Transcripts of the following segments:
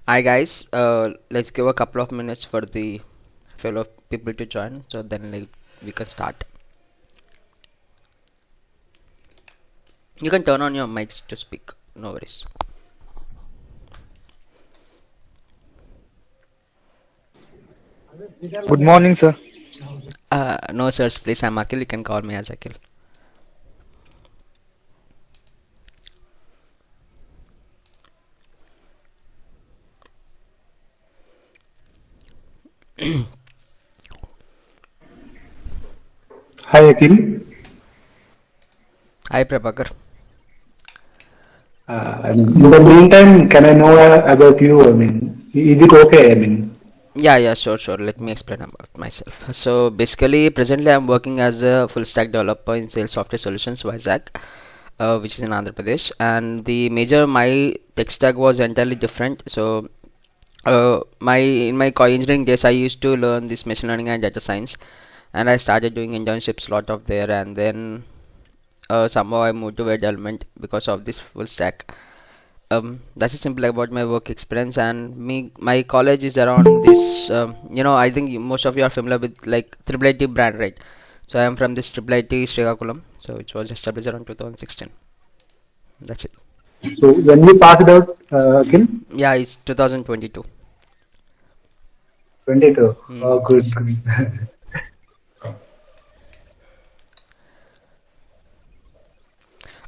Hi guys, let's give a couple of minutes for the fellow people to join, so then we can start. You can turn on your mics to speak, no worries. Good morning, sir. No sirs, please, I'm Akhil, you can call me as Akhil. Hi, Akhil. Hi Prabhakar. In the meantime, can I know about you? Is it okay? Yeah, sure, let me explain about myself. So basically, presently I'm working as a full stack developer in Sales Software Solutions, Vizag, which is in Andhra Pradesh, and my tech stack was entirely different. So my in my engineering days I used to learn this machine learning and data science, and I started doing internships lot of there, and then somehow I moved to web development because of this full stack. That's simple about my work experience. And my college is around this, I think most of you are familiar with like Triple IT brand, right? So I am from this Triple IT Srikakulam, so it was established around 2016. That's it. So when you passed out, Akhil? Yeah, it's 2022. 22. Oh, good. Yes.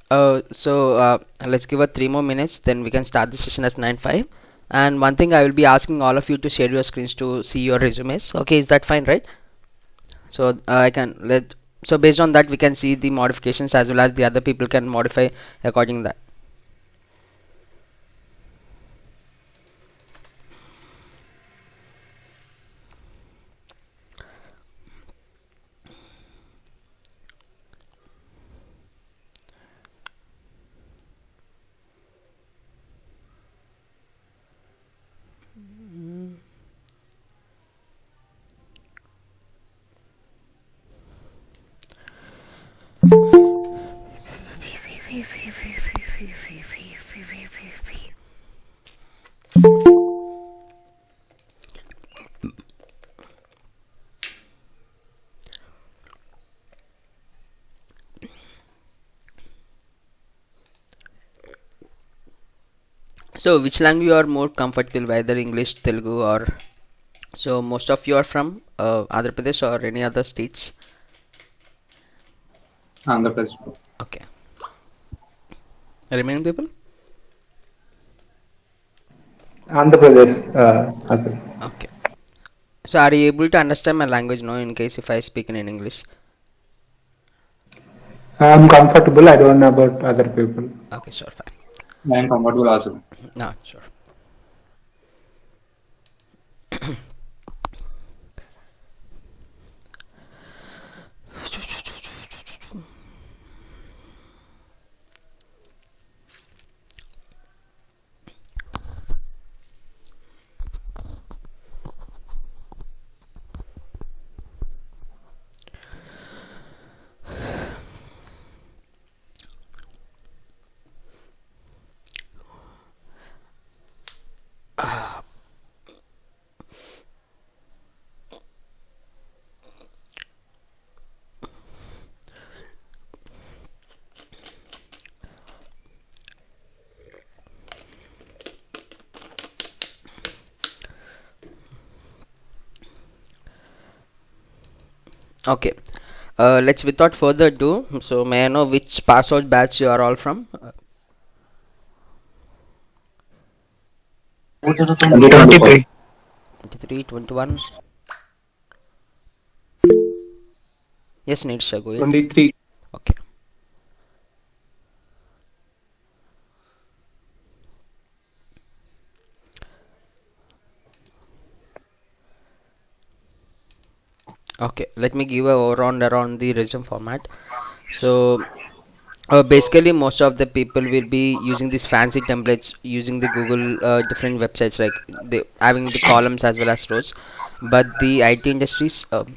Good. Let's give it 3 more minutes, then we can start the session as 9:05. And one thing I will be asking all of you to share your screens to see your resumes. Okay, is that fine, right? So I can let. So based on that, we can see the modifications as well as the other people can modify according to that. So which language you are more comfortable, whether English, Telugu, or so most of you are from Andhra Pradesh or any other states? Andhra Pradesh. Okay. Remaining people? Andhra Pradesh. Akhil. Okay. So are you able to understand my language now in case if I speak in English? I'm comfortable. I don't know about other people. Okay, sure, fine. I am comfortable also. No, sure. Okay. Let's without further ado. So may I know which password batch you are all from? 23. 23, 21. Yes, Nirsha, go ahead. 23. Okay. Okay, let me give a overall around the resume format. So basically most of the people will be using these fancy templates using the Google different websites, like they having the columns as well as rows. But the IT industries, could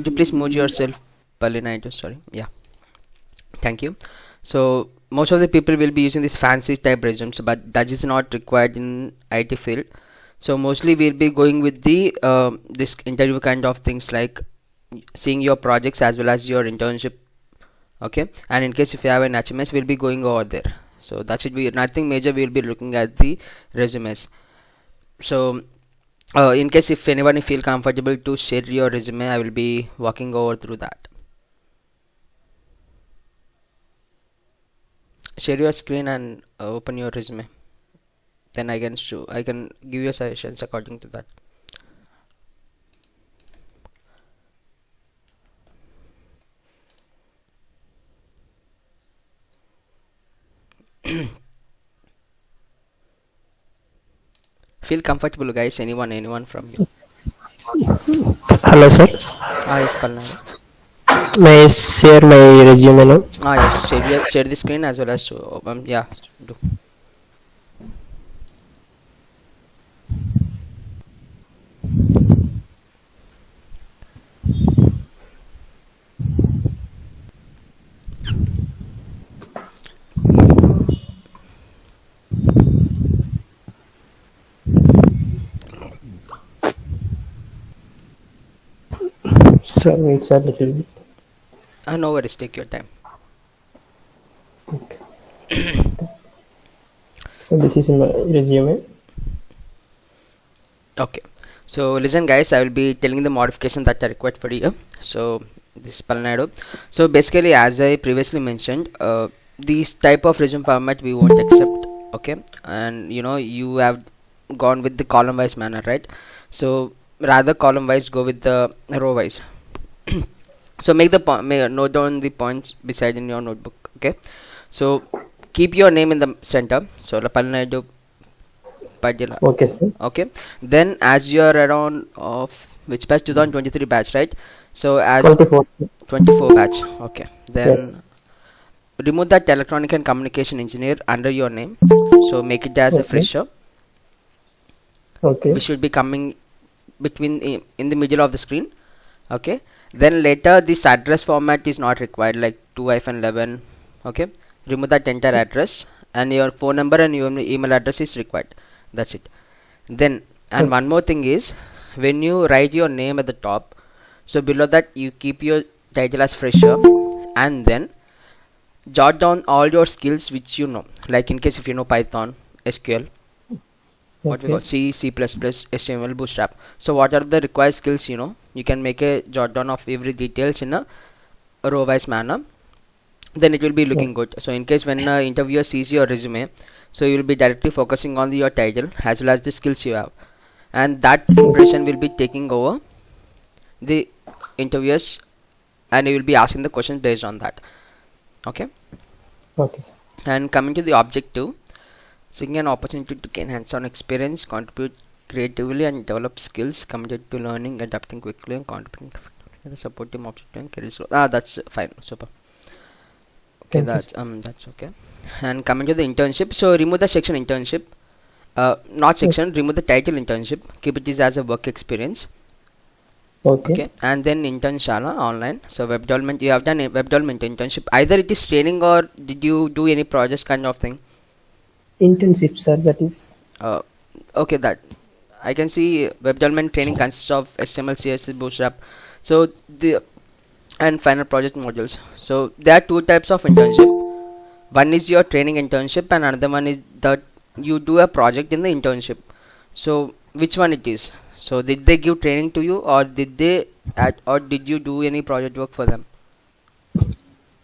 you please mute yourself, Palina? Sorry. Yeah, thank you. So most of the people will be using these fancy type resumes, but that is not required in IT field. So mostly we'll be going with the this interview kind of things, like seeing your projects as well as your internship. Okay, and in case if you have an HMS, we'll be going over there. So that's it. We nothing major. We'll be looking at the resumes. So in case if anyone feel comfortable to share your resume, I will be walking over through that. Share your screen and open your resume. Then I can give you suggestions according to that. Feel comfortable, guys. Anyone from you? Hello, sir. Yes, Palnadu. May I share my resume now? Yes. Share the screen as well as yeah. Do. So it's a little bit. No worries. Take your time. So this is my resume. Okay. So listen, guys. I will be telling the modification that are required for you. So this is Palnadu. So basically, as I previously mentioned, these type of resume format we won't accept. Okay, and you have gone with the column wise manner, right? So rather column wise, go with the row wise. So make the note down the points beside in your notebook. Okay, so keep your name in the center. So Palnadu Padilla. Okay, sir. Okay, then as you are around of which batch, 2023 batch, right? So as 24. 24 batch. Okay, then Yes. remove that electronic and communication engineer under your name. So make it as a Okay. fresher. Okay. We should be coming between in the middle of the screen. Okay, then later this address format is not required, like 2-11. Okay, remove that entire address, and your phone number and your email address is required. That's it. Then and one more thing is, when you write your name at the top, so below that you keep your title as fresher, and then jot down all your skills which you know, like in case if you know Python, SQL, what we Okay. call C, C++, HTML, Bootstrap. So what are the required skills, you can make a jot down of every details in a row wise manner. Then it will be looking good. So in case when interviewer sees your resume, so you will be directly focusing on your title as well as the skills you have, and that impression will be taking over the interviewers, and you will be asking the questions based on that. Okay, Okay. and coming to the objective, seeking an opportunity to gain hands-on experience, contribute creatively and develop skills, committed to learning, adapting quickly and contributing effectively to the support team objective and career growth. That's fine. Super. Okay, that's okay. And coming to the internship, so remove the section internship, not section, remove the title internship, keep it as a work experience. Okay. Okay, and then internshala online. So web development, you have done a web development internship, either it is training or did you do any projects kind of thing? Internship, sir. That is. Okay, that I can see web development training consists of HTML, CSS, Bootstrap. So the and final project modules. So there are two types of internship. One is your training internship, and another one is that you do a project in the internship. So which one it is? So did they give training to you, or did you do any project work for them?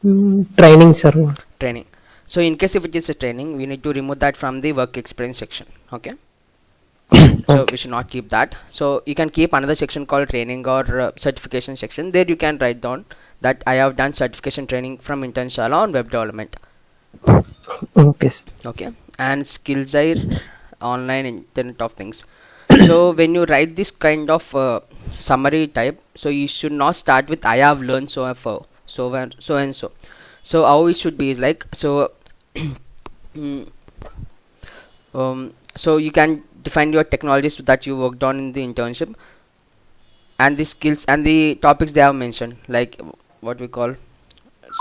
Training, sir. Training. So in case if it is a training, we need to remove that from the work experience section. Okay. So we should not keep that. So you can keep another section called training or certification section. There you can write down that I have done certification training from Internshala on web development. Okay, sir. Okay, and skills are online internet of things. So when you write this kind of summary type, so you should not start with I have learned so and so. So how it should be is like so. So you can define your technologies that you worked on in the internship, and the skills and the topics they have mentioned, like what we call,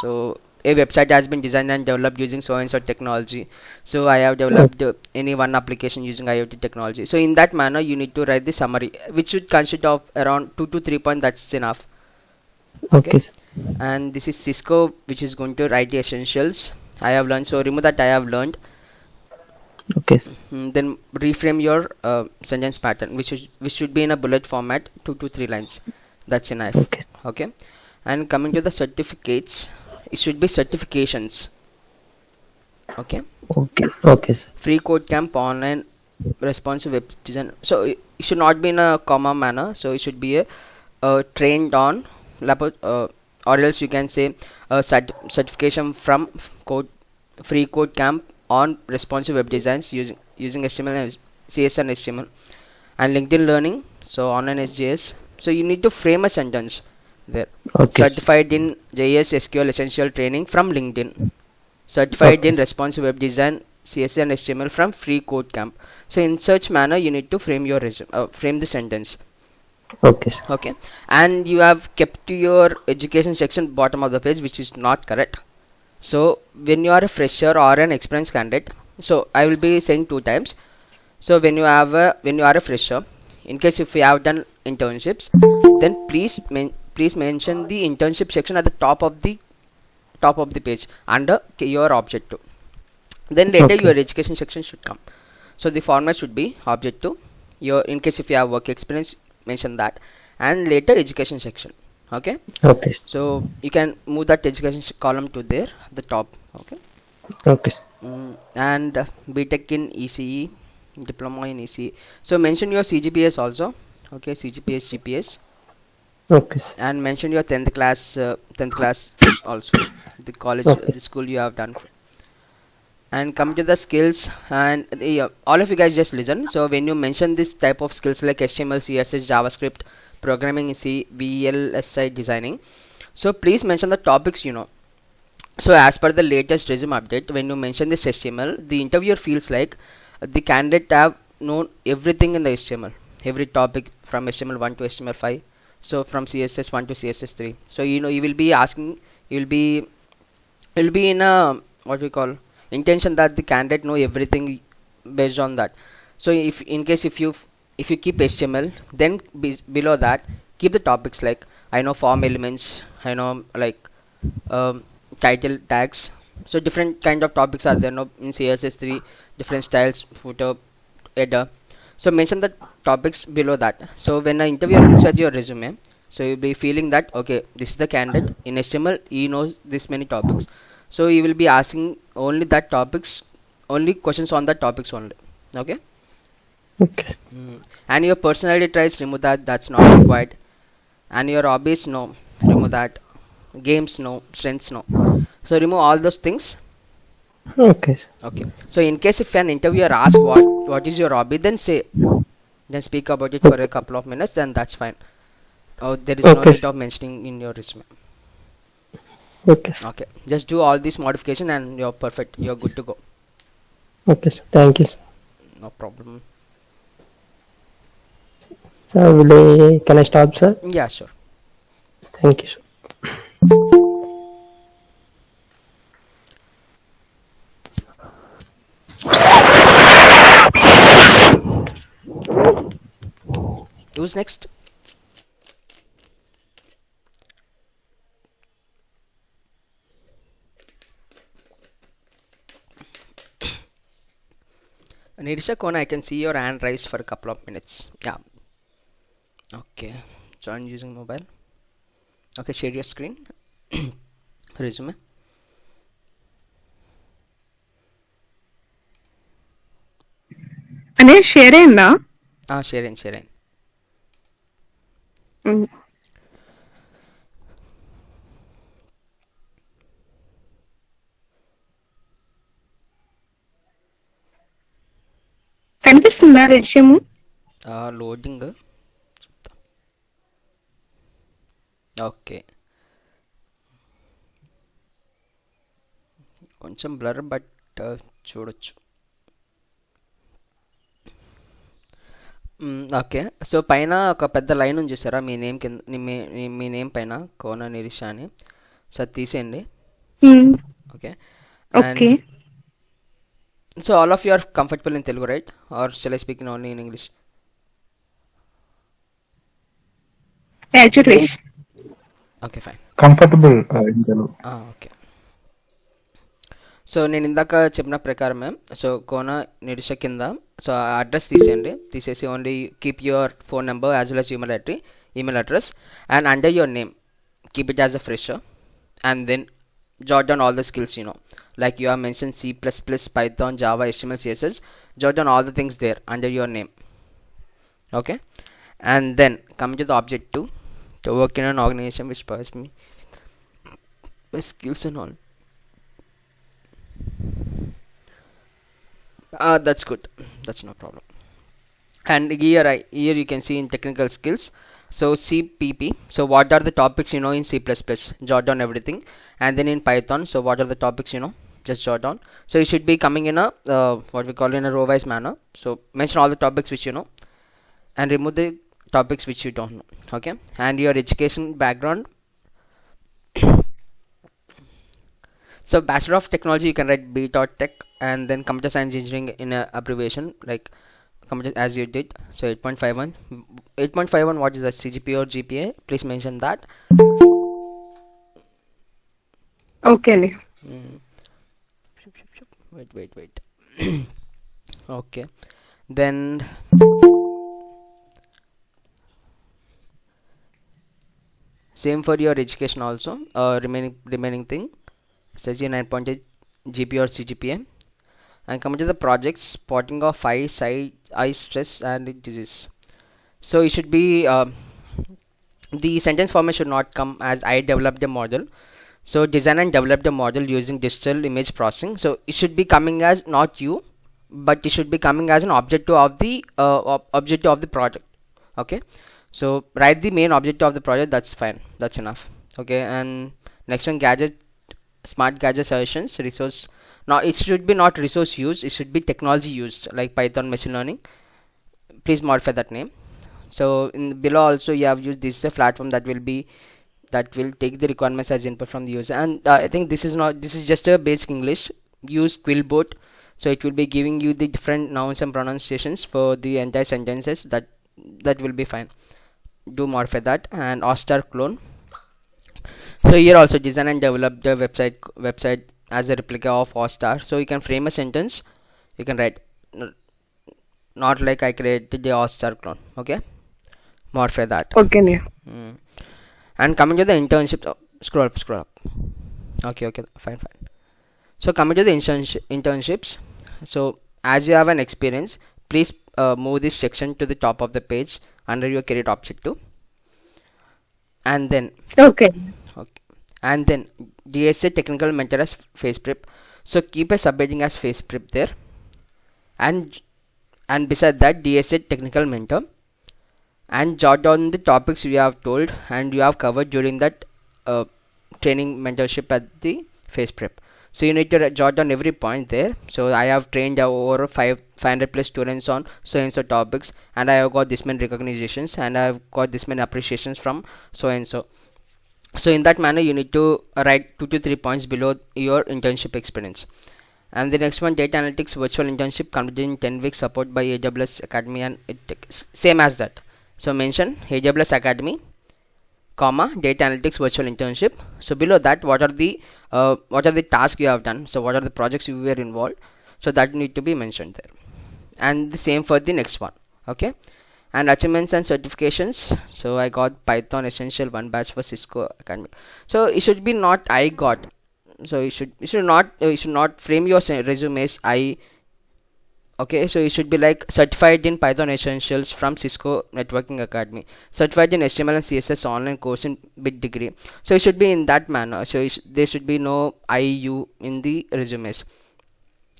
so a website has been designed and developed using so and so technology. So I have developed any one application using IoT technology. So in that manner, you need to write the summary, which should consist of around 2 to 3 points. That's enough. Okay, sir. And this is Cisco, which is going to write the essentials I have learned. So remove that I have learned. Okay, sir. Then reframe your sentence pattern, which should be in a bullet format, 2 to 3 lines. That's enough. Okay. Okay. And coming to the certificates, it should be certifications. Okay. Okay, sir. Free code camp, online responsive web design. So it should not be in a comma manner. So it should be a trained on or else you can say certification from free code camp on responsive web designs using HTML and CSS and HTML, and LinkedIn learning, so online SJS. So you need to frame a sentence there. Okay, Certified in JS SQL essential training from LinkedIn. Certified in responsive web design CSS and HTML from free code camp. So in such manner you need to frame your frame the sentence. Okay, sir. Okay. And you have kept your education section bottom of the page, which is not correct. So when you are a fresher or an experienced candidate, so I will be saying 2 times. So when you are a fresher, in case if you have done internships, then please mention the internship section at the top of the page under your objective. Then later your education section should come. So the format should be objective, your, in case if you have work experience, mention that, and later education section. Okay. Okay, sir. So you can move that education column to there, the top. Okay. Okay, sir. And btech in ECE, diploma in ECE. So mention your CGPS also. Okay, CGPS, GPS. Okay, sir. And mention your 10th class also, the college, the school you have done. And come to the skills, and all of you guys just listen. So when you mention this type of skills like HTML, CSS, JavaScript, programming, C, VLSI, designing, so please mention the topics you know. So as per the latest resume update, when you mention this HTML, the interviewer feels like the candidate have known everything in the HTML, every topic from HTML1 to HTML5, so from CSS1 to CSS3. So you know, you will be asking, you will be in a what we call intention that the candidate know everything based on that. So if in case if you keep HTML, then below that keep the topics like I know form elements, I know like title tags. So different kind of topics are there, no, in CSS3, different styles, footer, header. So mention the topics below that. So when an interviewer looks at your resume, so you'll be feeling that okay, this is the candidate in HTML, he knows this many topics. So you will be asking only that topics, only questions on that topics only. Okay. Okay. And your personality traits, remove that, that's not required. And your hobbies, no, remove that. Games, no. Strengths, no. So remove all those things. Okay, sir. Okay. So in case if an interviewer asks what is your hobby, then speak about it for a couple of minutes, then that's fine. Oh, there is no need of mentioning in your resume. Okay, sir. Okay. Just do all this modification and you're perfect. You're good to go. Okay, sir. Thank you, sir. No problem. So can I stop, sir? Yeah, sure. Thank you, sir. Who's next? Nirisha Kona, I can see your hand raised for a couple of minutes. Yeah. Okay. Join using mobile. Okay, share your screen. Resume. అనే share అయిందా? Share in. కనిపిస్తుందా resume? Loading. Okay. కొంచెం blur but చూడొచ్చు. Okay. So పైన ఒక పెద్ద line ఉంది చూసారా, మీ నేమ్ కింద, మీ నేమ్ పైన కోన నిరీష అని. సో తీసేయండి. Hmm. Okay. Okay. And so all of you are comfortable in Telugu, right? Or shall I speak in only in English? Actually. Okay, fine. Comfortable in Telugu. Okay. So నేను ఇందాక చెప్పిన ప్రకారమే so కోన నిడిష కింద so address తీసేయండి, తీసేసి only keep your phone number as well as email address and under your name keep it as a fresher, and then jot down all the skills, like you have mentioned C++, Python, Java, HTML, CSS. Jot down all the things there under your name. Okay, and then coming to the objective, to work in an organization which provides me my skills and all. That's good, that's no problem. And here you can see in technical skills, so CPP, so what are the topics in C++, jot down everything. And then in Python, so what are the topics, just jot down. So you should be coming in a what we call in a row wise manner, so mention all the topics which you know and remove the topics which you don't know. Okay, and your education background, so Bachelor of Technology you can write btech, and then Computer Science Engineering in a abbreviation like computer as you did. So 8.51, what is the CGPA or GPA? Please mention that. Okay. Mm. Wait. Okay, then same for your education also. Remaining thing says you 9.8 GPA or CGPA. And coming to the projects, spotting of eye stress and disease. So it should be the sentence format should not come as I developed a model. So design and developed a model using digital image processing. So it should be coming as not you, but it should be coming as an objective of the project. Okay, so write the main objective of the project. That's fine, that's enough. Okay, and next one, smart gadget suggestions, resource. Now it should be not resource used, it should be technology used like Python, machine learning. Please modify that name. So in below also you have used, this is a platform that will take the requirements as input from the user. And I think this is just a basic English. Use Quillbot, so it will be giving you the different nouns and pronunciations for the entire sentences. That will be fine. Do modify that. And Ostar clone, so here also design and develop the website as a replica of Ostar. So you can frame a sentence, you can write not like I created the Ostar clone. Okay, modify that. Okay. And coming to the internship, scroll up. Okay, fine. So coming to the internships, so as you have an experience, please move this section to the top of the page under your career objective. And then Okay. and then DSA technical mentor as face prep, so keep a subheading as face prep there, and beside that DSA technical mentor, and jot down the topics you have told and you have covered during that training mentorship at the face prep. So you need to jot down every point there. So I have trained over 500 plus students on so and so topics, and I have got this many recognitions, and I have got this many appreciations from so and so. So in that manner you need to write 2 to 3 points below your internship experience. And the next one, data analytics virtual internship completed in 10 weeks, support by AWS Academy and same as that. So mention AWS Academy, comma, data analytics virtual internship. So below that, what are the tasks you have done, so what are the projects you were involved, so that need to be mentioned there. And the same for the next one. Okay, and achievements and certifications, so I got Python Essential 1 batch for Cisco Academy. So it should be not I got, so you should not frame your resume as I. Okay, so it should be like certified in Python Essentials from Cisco Networking Academy, certified in HTML and CSS online course in bit degree. So it should be in that manner. So there should be no IU in the resumes.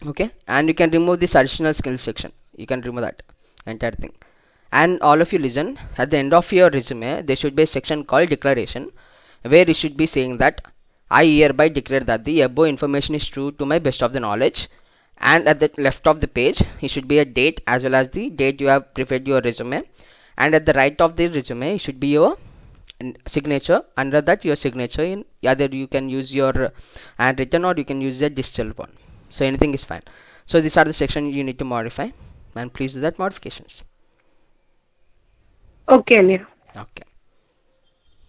Okay, and you can remove this additional skills section, you can remove that entire thing. And all of you listen, at the end of your resume there should be a section called declaration, where you should be saying that I hereby declare that the above information is true to my best of the knowledge. And at the left of the page it should be a date as well as the date you have prepared your resume, and at the right of the resume it should be your signature. Under that, your signature in either you can use your handwritten or you can use the digital one. So anything is fine. So these are the sections you need to modify, and please do that modifications. Okay, Anil. Okay,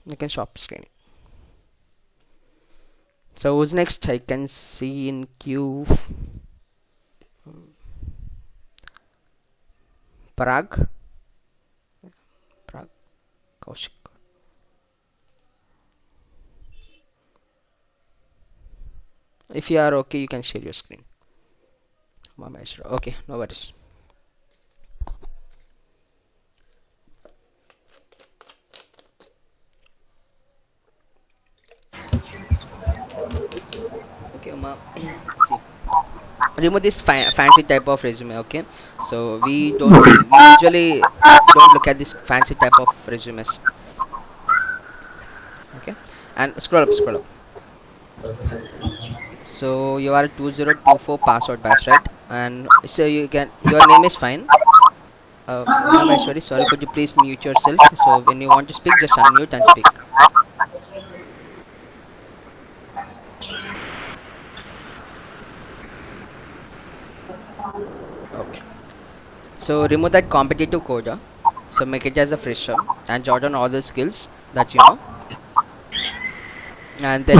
you can stop screening. So who's next? I can see in queue Parag Kaushik. If you are okay, you can share your screen. Okay, no worries. Okay, see, remove this fancy type of resume. Okay, so we usually don't look at this fancy type of resumes. Okay, and scroll up. So you are 2024 password batch, right? And so you can, your name is fine. Sorry, could you please mute yourself? So when you want to speak, just unmute and speak. Okay. So remove that competitive coder. So make it as a fresher and jot down all the skills that you know. And then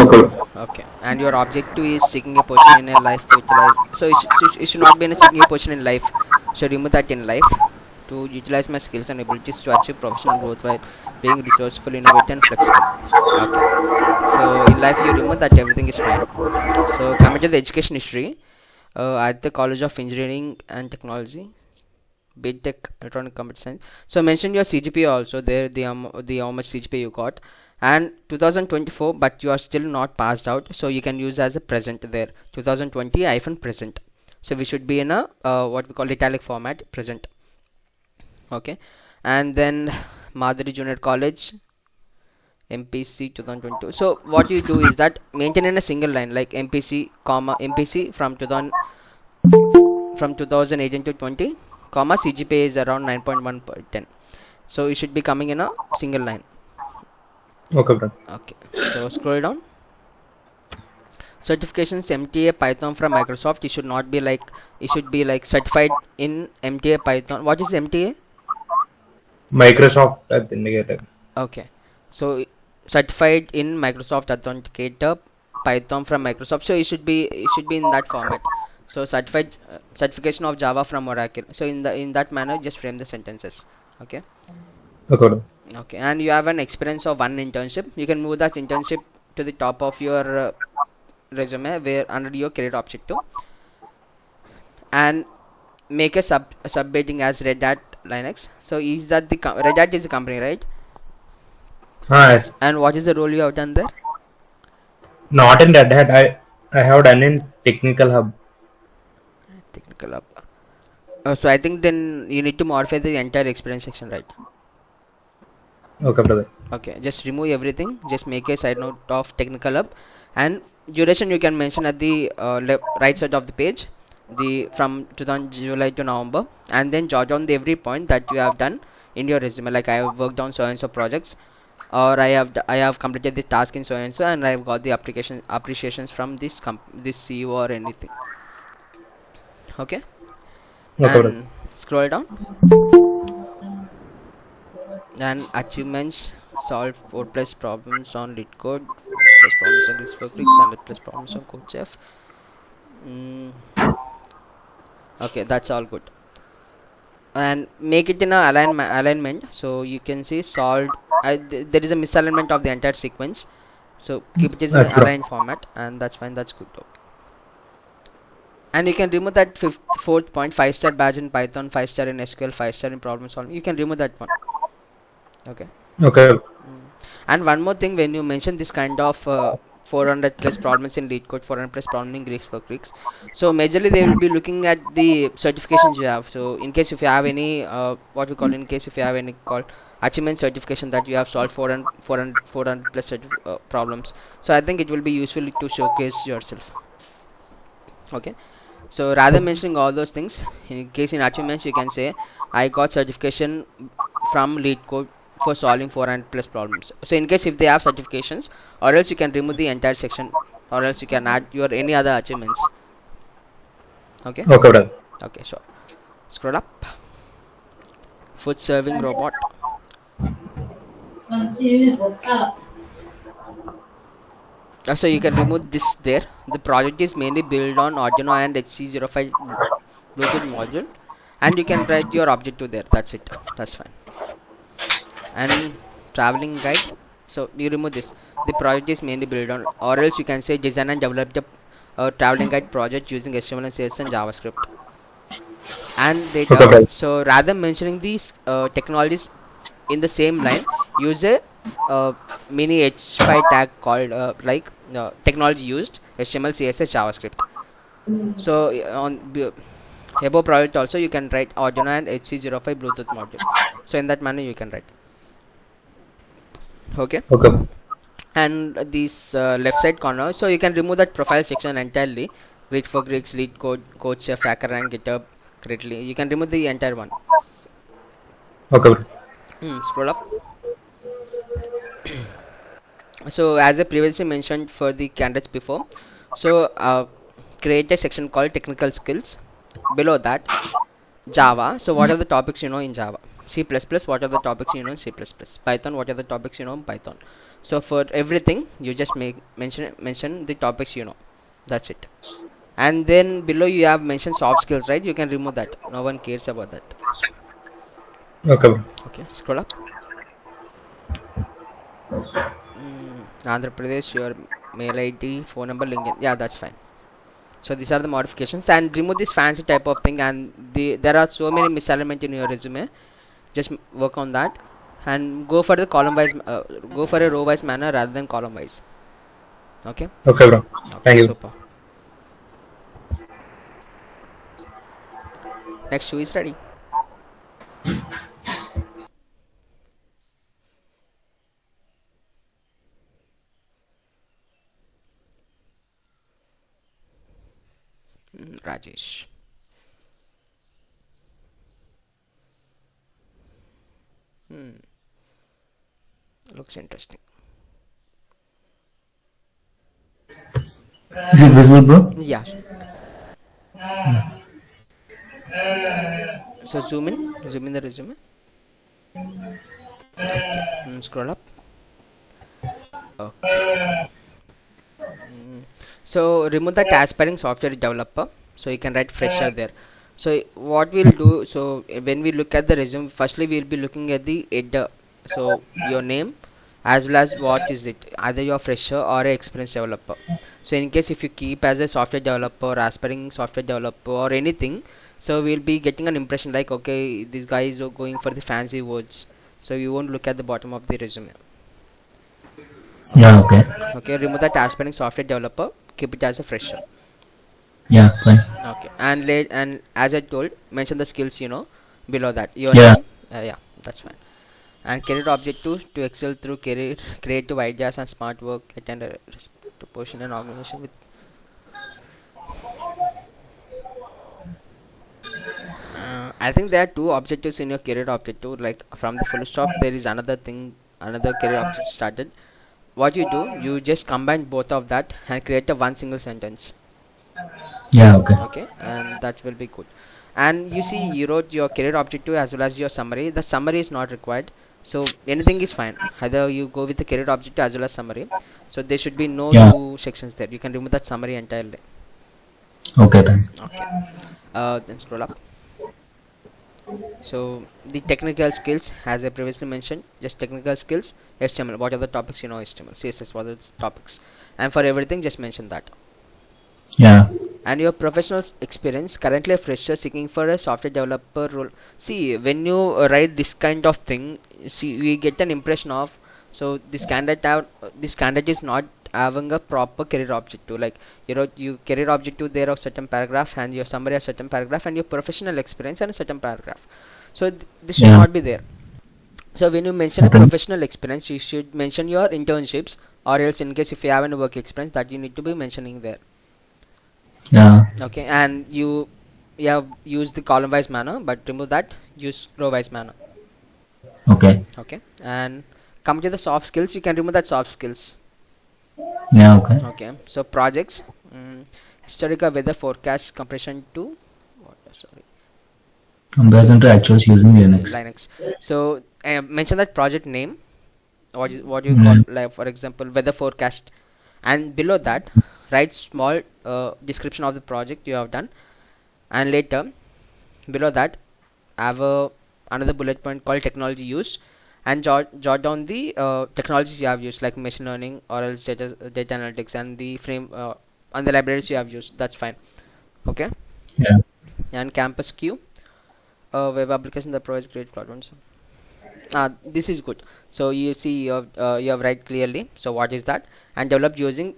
okay. And your objective is seeking a position in a life to utilize. So it should not be in a seeking a position in life. So remove that in life to utilize my skills and abilities to achieve professional growth while being resourceful, innovative, and flexible. Okay. So in life you remove that, everything is fine. So coming to the education history, at the College of Engineering and Technology, btech electronic computer science. So mention your CGPA also there, the how much CGPA you got, and 2024, but you are still not passed out, so you can use as a present there, 2020 present. So we should be in a what we call italic format, present. Okay, and then Madhuri Junior College, MPC 2022. So what you do is that maintain in a single line like MPC comma MPC from 2018 to 20 comma CGPA is around 9.1 per 10. So you should be coming in a single line. Okay, bro. Okay, so scroll down. Certifications MTA Python from Microsoft. It should not be like, it should be like certified in MTA Python. What is MTA? Microsoft Authenticator. Okay, so certified in Microsoft Authenticator Python from Microsoft. So it should be in that format. So certified certification of Java from Oracle. So in that manner, just frame the sentences. Okay. Okay. Okay, and you have an experience of one internship. You can move that internship to the top of your resume, where under your career objective, and make a subheading as Red Hat Linux. So is that the Red Hat is a company, right? Yes. And what is the role you have done there? Not in Red Hat. I have done in Technical Hub. Technical Hub. So I think then you need to modify the entire experience section, right? Okay, brother. Okay, just remove everything. Just make a side note of Technical Hub, and duration you can mention at the right side of the page, the from 2000 July to November, and then jot down every point that you have done in your resume. Like I have worked on so and so projects, or I have completed this task in so and so, and I have got the appreciations from this CEO or anything. Okay. Okay, And scroll down. And achievements: solve 4+ problems on lead code, 4+ problems on Recruitment, 100+ problems on CodeChef. Okay, that's all good. And make it in a alignment, so you can see solved. There is a misalignment of the entire sequence, so keep it in an aligned format, and that's fine. That's good. Okay. And you can remove that fourth point: 5-star badge in Python, 5-star in SQL, 5-star in problem solving. You can remove that one. Okay. And one more thing, when you mention this kind of 400+ problems in lead code, 400+ problem in Greeks for Greeks, so majorly they will be looking at the certifications you have. So in case if you have any achievement certification that you have solved 400+ problems, so I think it will be useful to showcase yourself. Okay. So rather mentioning all those things, in case in achievements you can say I got certification from lead code for solving 4 and plus problems. So in case if they have certifications, or else you can remove the entire section, or else you can add your any other achievements. Okay. Okay, brother. Okay, sure. Scroll up. Food serving robot. So you can remove this there. The project is mainly built on Arduino and HC05 Bluetooth module, and you can write your objective there. That's it. That's fine. And traveling guide. So you remove this. The project is mainly built on, or else you can say design and develop the traveling guide project using HTML and CSS and JavaScript. And data. Okay. So rather than mentioning these technologies in the same line, use a mini H5 tag called technology used HTML, CSS, JavaScript. So on above project also you can write Arduino and HC05 Bluetooth module. So in that manner you can write. Okay. Okay. And this left side corner, so you can remove that profile section entirely. Greek for Greeks, lead code, coach, chef, hacker rank, GitHub, greatly. You can remove the entire one. Okay, bro. Scroll up. So as I previously mentioned for the candidates before, so create a section called technical skills. Below that, Java. So what are the topics you know in Java? C++, what are the topics you know in C++? Python, what are the topics you know in Python? So for everything you just mention the topics you know. That's it. And then below you have mentioned soft skills, right? You can remove that. No one cares about that. Okay, bro. Okay, scroll up. Andhra Pradesh, your mail ID, phone number, LinkedIn. Yeah, that's fine. So these are the modifications, and remove this fancy type of thing, and there are so many misalignment in your resume. Just work on that and go for the column wise, go for a row wise manner rather than column wise. Okay. Okay, bro. Thank you. Super. Next, who is ready? Rajesh. Looks interesting. Is it visible, bro? Yeah. So zoom in the resume. Scroll up. Okay. So remove that aspiring software developer. So you can write fresher there. So what we'll do, so when we look at the resume, firstly we'll be looking at the header. So your name as well as what is it, either you're fresher or a experienced developer. So in case if you keep as a software developer, aspiring software developer or anything, so we'll be getting an impression like, okay, these guys are going for the fancy words. So you won't look at the bottom of the resume. Yeah, okay. Okay, remove that aspiring software developer, keep it as a fresher. Yeah, fine. Okay, and as I told, mention the skills you know below that. Your Yeah. name, yeah, that's fine. And career objective to excel through career, creative ideas and smart work, attend a to position and organization with. I think there are two objectives in your career objective. Like from the full stop, there is another thing, another career objective started. What you do, you just combine both of that and create a one single sentence. Yeah, okay. Okay, and that will be good. And you see, you wrote your career objective as well as your summary. The summary is not required, so anything is fine. Either you go with the career objective as well as summary. So there should be no two sections there. You can remove that summary entirely. Okay, thanks. Okay. Then scroll up. So the technical skills, as I previously mentioned, just technical skills. HTML, what are the topics you know? HTML, CSS, what are the topics? And for everything, just mention that. Yeah. And your professional experience, currently a fresher seeking for a software developer role. See, when you write this kind of thing, see, we get an impression of, so this candidate is not having a proper career objective. Like you wrote you career objective there of certain paragraph, and your summary a certain paragraph, and your professional experience and a certain paragraph. So this should not be there. So when you mention a professional experience, you should mention your internships, or else in case if you have any work experience, that you need to be mentioning there. Yeah. Okay, and you have used the column wise manner, but remove that, use row wise manner. Okay. Okay, and come to the soft skills. You can remove that soft skills. Yeah. Okay. Okay, so projects, historical weather forecast compression to what? Sorry, Comparison to actuals using Linux. Linux. So mention that project name. What you call, Mm. like for example, weather forecast, and below that write small description of the project you have done, and later below that have another bullet point called technology used, and jot down the technologies you have used, like machine learning or else data analytics, and the frame and the libraries you have used. That's fine. Okay, Yeah. and campus queue, web application that provides great platforms. This is good. So you see you have write clearly. So what is that? And developed using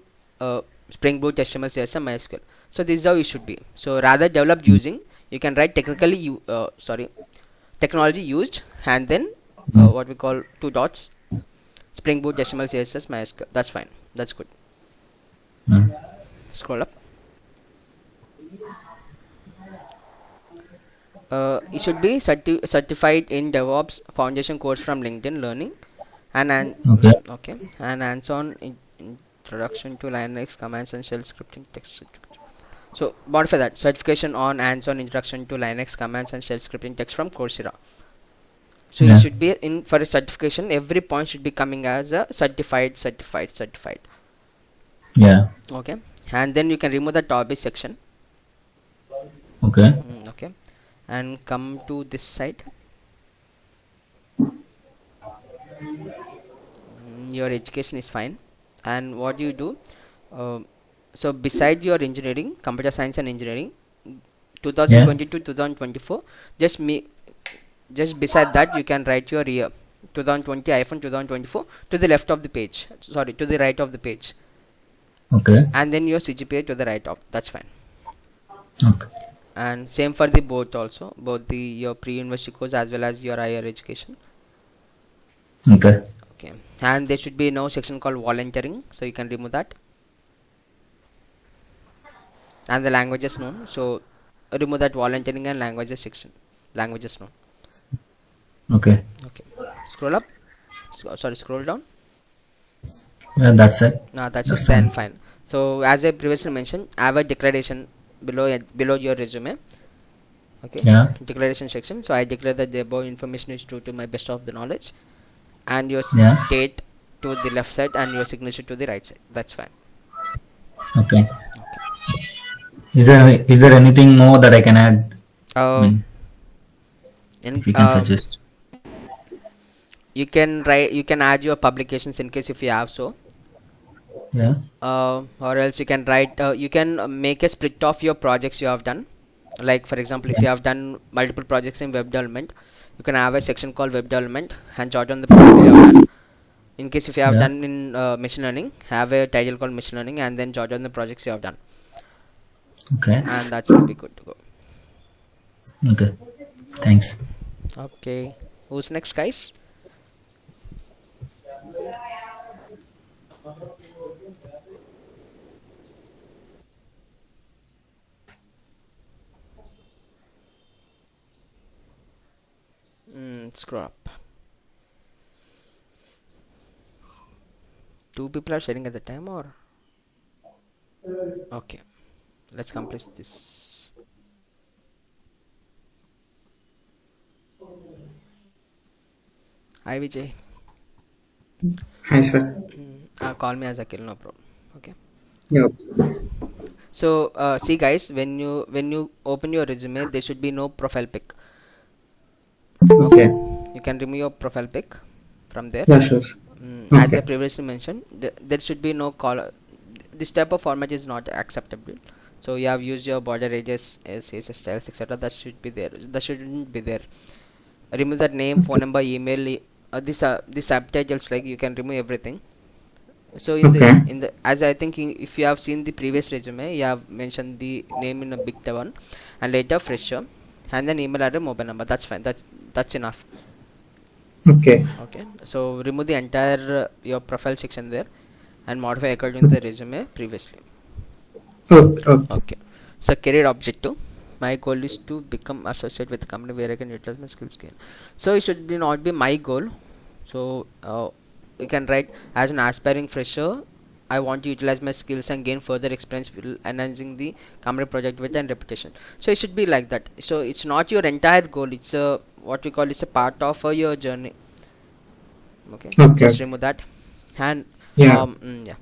Spring Boot, HTML, CSS, MySQL. So this is how it should be. So rather developed using, you can write technology used, and then what we call two dots, Spring Boot, HTML, CSS, MySQL. That's fine. That's good. Mm. Scroll up. It should be certified in DevOps foundation course from LinkedIn Learning, and Okay. okay, and hands-on introduction to Linux commands and shell scripting text. So modify that certification on hands-on introduction to Linux commands and shell scripting text from Coursera. So Yeah. it should be in for a certification. Every point should be coming as a certified. Yeah. Okay, and then you can remove the topic section. Okay. Okay, and come to this side. Your education is fine, and what you do, so beside your engineering, computer science and engineering, 2020 to 2024, just beside that you can write your year 2020-2024 to the left of the page, sorry, to the right of the page, Okay. and then your CGPA to the right of. That's fine. Okay. And same for the both also, both the your pre-university course as well as your higher education. Okay. Okay, and there should be no section called volunteering, so you can remove that. And the languages known, so remove that volunteering and languages section. Languages known. Okay. Okay, scroll up. Sorry, scroll down. Yeah, that's it. That's That's it. Then fine. fine. So as I previously mentioned, I have a declaration below your resume. Okay. Yeah. Declaration section. So I declare that the above information is true to my best of the knowledge, and your Yeah. date to the left side and your signature to the right side. That's fine. Okay. Is there anything more that I can add? I mean, if you can suggest. You can write. You can add your publications in case if you have so. Yeah. Or else you can write. You can make a split of your projects you have done. Like for example, if you have done multiple projects in web development, you can have a section called web development and jot on the projects you have done. In case if you have done in machine learning, have a title called machine learning and then jot on the projects you have done. Okay. And that will be good to go. Okay. Thanks. Okay. Who's next, guys? Scroll up. Two people are sharing at the time, or okay. Let's complete this. Hi Vijay. Hi, sir. Call me as Akhil, no problem. Okay. Yeah. So see guys, when you open your resume, there should be no profile pic. Okay. You can remove your profile pic from there. Yeah, sure. As I previously mentioned, there should be no color. This type of format is not acceptable. So you have used your border edges, CSS styles, etc. That should be there. That shouldn't be there. Remove that name, phone number, email. This subtitles, like you can remove everything. So in the as I think if you have seen the previous resume, you have mentioned the name in a big one, and later fresher, and then email address, mobile number. That's fine. That's enough. Okay. Okay. So remove the entire your profile section there, and modify according to the resume previously. Okay. Okay. So career objective. My goal is to become associate with the company where I can utilize my skills gain. So it should be not be my goal. So you can write, as an aspiring fresher, I want to utilize my skills and gain further experience while enhancing the company project with and reputation. So it should be like that. So it's not your entire goal. It's a what we call, it's a part of your journey. Okay. Just remove that. And Yeah. yeah.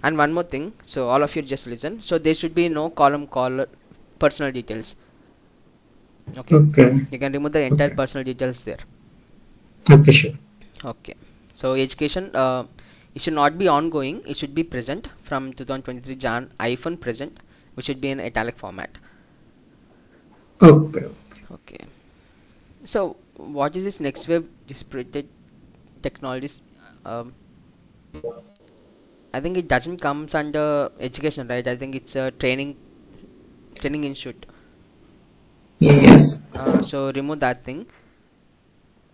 And one more thing. So all of you just listen. So there should be no column called personal details. Okay. Okay. You can remove the entire personal details there. Okay, sure. Okay. So education, it should not be ongoing. It should be present from 2023 Jan - present, which should be in italic format. Okay. Okay. So what is this next wave distributed technologies? I think it doesn't comes under education, right? I think it's a training institute. Yes. So remove that thing.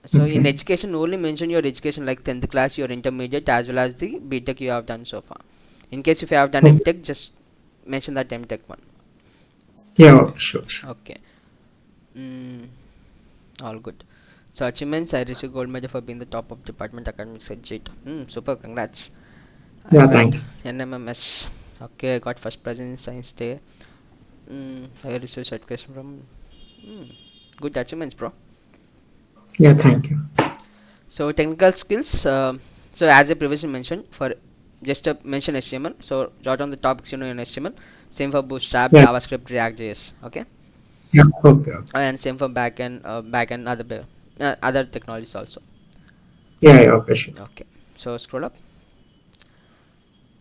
So in education, only mention your education like 10th class, your intermediate, as well as the btech you have done so far. In case if you have done mtech, just mention that mtech one. Yeah, okay, sure. Okay. All good. So achievements, I received gold medal for being the top of department academics at JIT. Super, congrats. Yeah, thank you. NMMS. Okay, I got first prize in science day. I received certification from. Good achievements, bro. Yeah, thank you. So technical skills. So as I previously mentioned, for just to mention HTML. So jot on the topics you know in HTML. Same for Bootstrap, Yes. JavaScript, React.js. Okay. Yeah, okay. And same for backend, other technologies also. Yeah, okay, sure. Okay. So scroll up.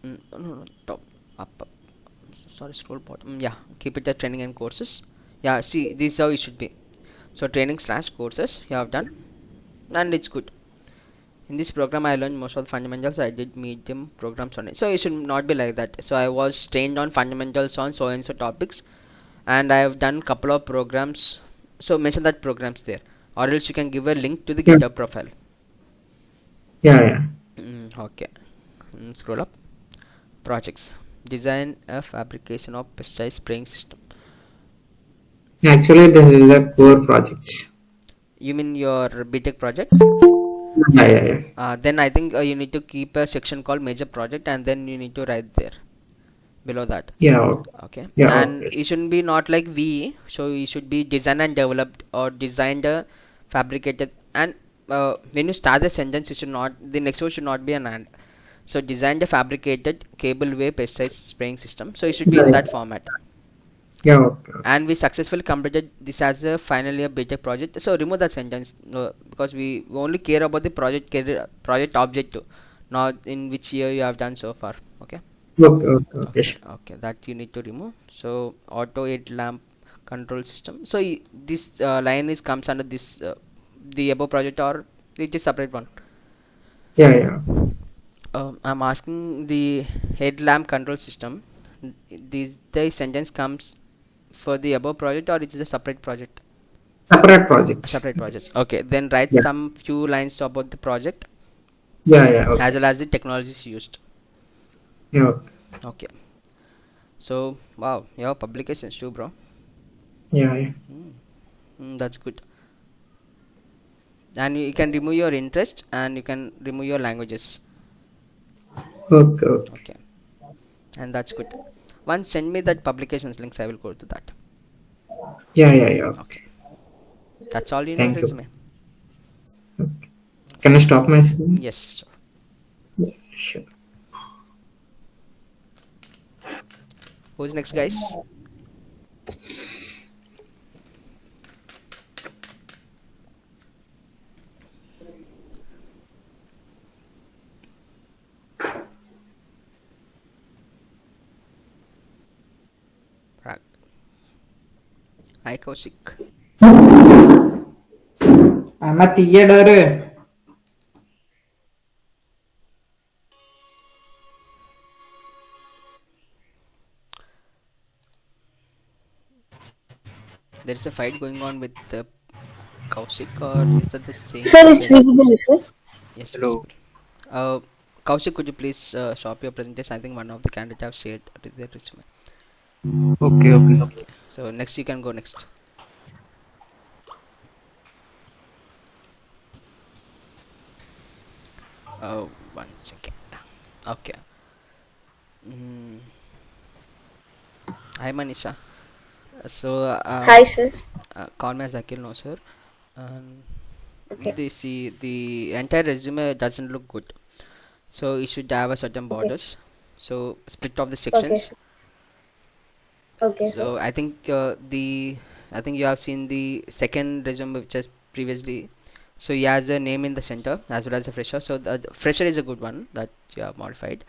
No, top, up. Sorry, scroll bottom. Yeah, keep it at training and courses. Yeah, see, this is how it should be. So training/courses you have done, and it's good. In this program, I learned most of the fundamentals. I did medium programs on it. So it should not be like that. So I was trained on fundamentals on so and so topics, and I have done couple of programs. So mention that programs there, or else you can give a link to the Yeah. GitHub profile. Yeah. Okay. Scroll up. Projects. Design a fabrication of pesticide spraying system. Actually, this is the core projects. You mean your btech project? Yeah. Then I think you need to keep a section called major project, and then you need to write there below that. Yeah, okay. Okay. Yeah, And okay. it shouldn't be not like VE. So it should be designed and developed, or designed, fabricated. And when you start the sentence, it should not, the next word should not be an and. So designed a fabricated cable way pesticide spraying system. So it should be in that format. Yeah, okay. And we successfully completed this as a final year btech project. So remove that sentence, because we only care about the project objective, not in which year you have done so far. Okay. Okay, sure. Okay, that you need to remove. So auto headlamp control system. So this line comes under this the above project, or it is separate one. Yeah. I'm asking the headlamp control system. The sentence comes for the above project, or it is a separate project? Separate projects. Separate projects. Okay, then write Yeah. some few lines about the project, Yeah, okay. as well as the technologies used. Yeah, okay. Okay. So wow, you have publications too, bro. Yeah. That's good. And you can remove your interest, and you can remove your languages. Okay. And that's good. Once send me that publications links, I will go to that. Yeah. Okay. That's all you Thank know, you. resume. Okay. Can I stop my screen? Yes, sir. Yeah, sure. Who's next, guys? Hi, Kaushik. I'm a theater. There is a fight going on with Kaushik, or is that the same? Sir, it's visible, sir. Yes. Hello. Visible. Kaushik, could you please stop your presentation? I think one of the candidates have shared their resume. Okay. So next, you can go next. One second. Okay. Mm. Hi Manisha. So Hi, sir. call me as Akhil, no sir. Um, Okay. the entire resume doesn't look good. So it should have a certain Okay. borders. So split off the Okay, sections. sir. Okay, sir. So I think you have seen the second resume which is previously. So he has a name in the center as well as a fresher. So the fresher is a good one that you have modified.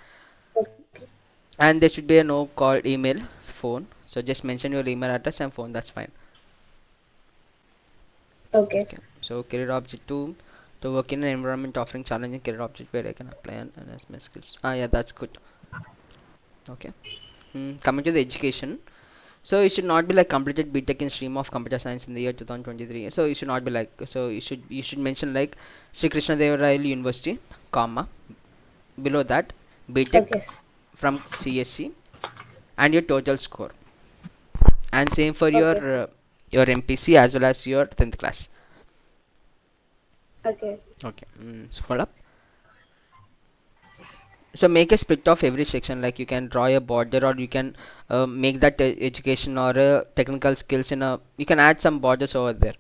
Okay. And there should be a no call email phone. So just mention your email address and phone. That's fine. Okay. Okay. So career object to work in an environment offering challenging career object where I can apply and enhance my skills. Yeah, that's good. Okay. Coming to the education. So you should not be like completed btech in stream of computer science in the year 2023. So you should not be like, so you should mention like Sri Krishna Deva Raya University, comma, below that btech Okay, sir. from CSC and your total score. And same for Okay, sir. your MPC as well as your 10th class. Okay. Okay. Scroll up. So make a split of every section, like you can draw a border or you can make that education or technical skills in a, you can add some borders over there.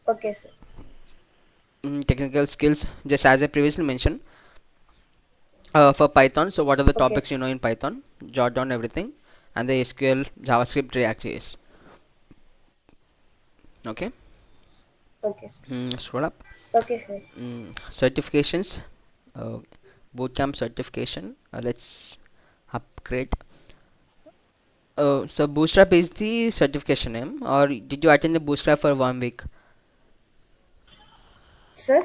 Okay, sir. Technical skills, just as I previously mentioned, for Python. So what are the Okay, topics you know in Python? Jot down everything, and the SQL, JavaScript, React.js. Okay. Okay, sir. Scroll up. Okay, sir. Certifications, bootcamp certification. Let's upgrade. So Bootstrap is the certification name, or did you attend the Bootstrap for 1 week? Sir?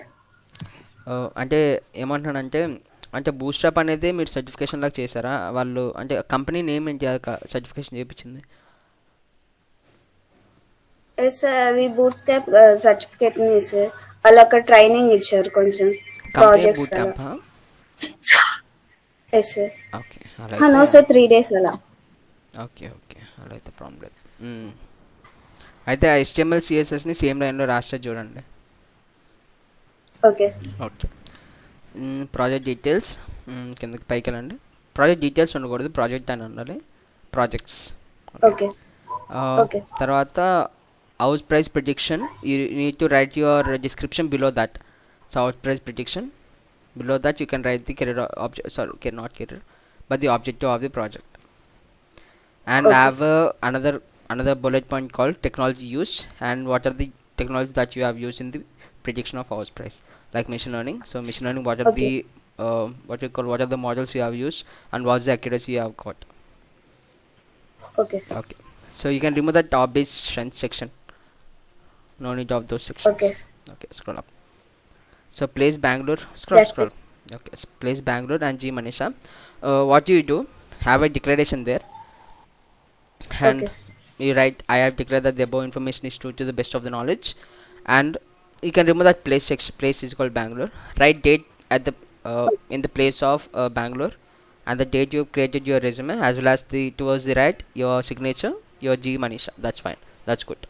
అంటే ఏమంటున్నానంటే అంటే bootstrap అనేది మీరు certification లాగా చేశారా వాళ్ళు అంటే company name ఏంటి సర్టిఫికేషన్ చేయించింది ఎస్ సార్ అది బూట్ క్యాంప్ సర్టిఫికేట్ ఉంది సార్ వాళ్ళు అక్కడ ట్రైనింగ్ ఇచ్చారు కొంచెం ప్రాజెక్ట్స్ అలా yes sir okay no sir 3 days అలా ఓకే ఓకే అలా అయితే ప్రాబ్లం లేదు అయితే ఆ HTML CSSని సేమ్ లైన్లో రాస్తే చూడండి ఓకే ఓకే ప్రాజెక్ట్ డీటెయిల్స్ కిందకి పైకి వెళ్ళండి ప్రాజెక్ట్ డీటెయిల్స్ ఉండకూడదు ప్రాజెక్ట్ అని ఉండాలి ప్రాజెక్ట్స్ ఓకే ఓకే తర్వాత house price prediction, you need to write your description below that. So house price prediction, below that you can write the career object, sorry not career but the objective of the project, and have another bullet point called technology used and what are the technologies that you have used in the prediction of house price, like machine learning. So machine learning, what are the what are the models you have used and what's the accuracy you have got. Okay sir. Okay, so you can remove the top based strength section, no need of those sections. Okay. Okay, scroll up. So place Bangalore, scroll. Okay, so place Bangalore and G Manisha. What you do, have a declaration there, and you write I have declared that the above information is true to the best of the knowledge, and you can remove that place section. Place is called Bangalore. Write date at the in the place of Bangalore, and the date you created your resume, as well as the towards the right your signature, your G Manisha. That's fine, that's good.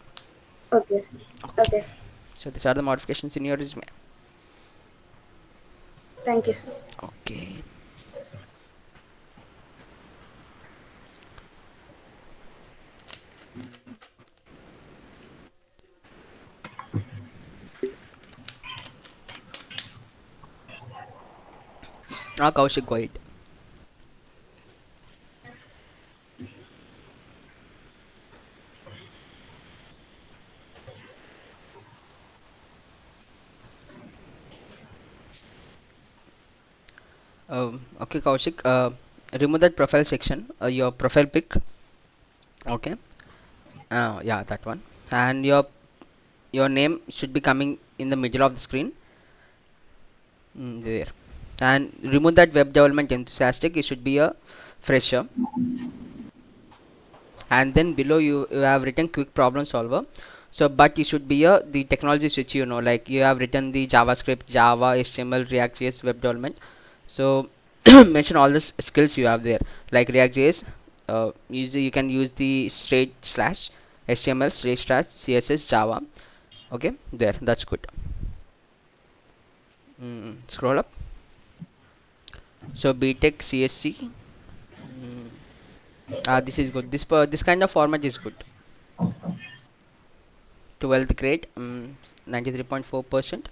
Okay sir. Okay sir. So these are the modifications in your resume. Thank you sir. Okay. Kaushik, go ahead. Okay Kaushik, remove that profile section, your profile pic. Okay, yeah, that one, and your name should be coming in the middle of the screen, there, and remove that web development enthusiastic, it should be a fresher, and then below you have written quick problem solver. So but it should be the technologies which you know, like you have written the JavaScript, Java, HTML, React.js, web development. So mention all the skills you have there, like React.js, you can use the straight slash HTML, straight slash CSS, Java. Okay, there, that's good. Scroll up. So btech csc. This is good. This kind of format is good. 12th grade, 93.4%,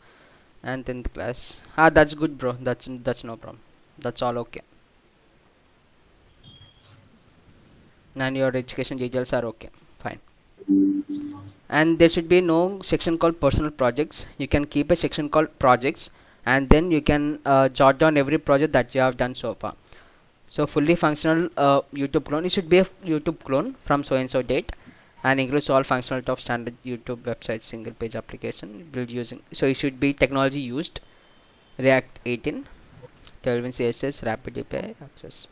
and 10th class. That's good, bro. That's no problem. That's all okay. And your education details are okay. Fine. And there should be no section called personal projects. You can keep a section called projects, and then you can jot down every project that you have done so far. So fully functional YouTube clone. It should be a YouTube clone from so and so date, and includes all functionality of standard YouTube website single page application built using. So it should be technology used, React 18, Tailwind CSS, Rapid API access,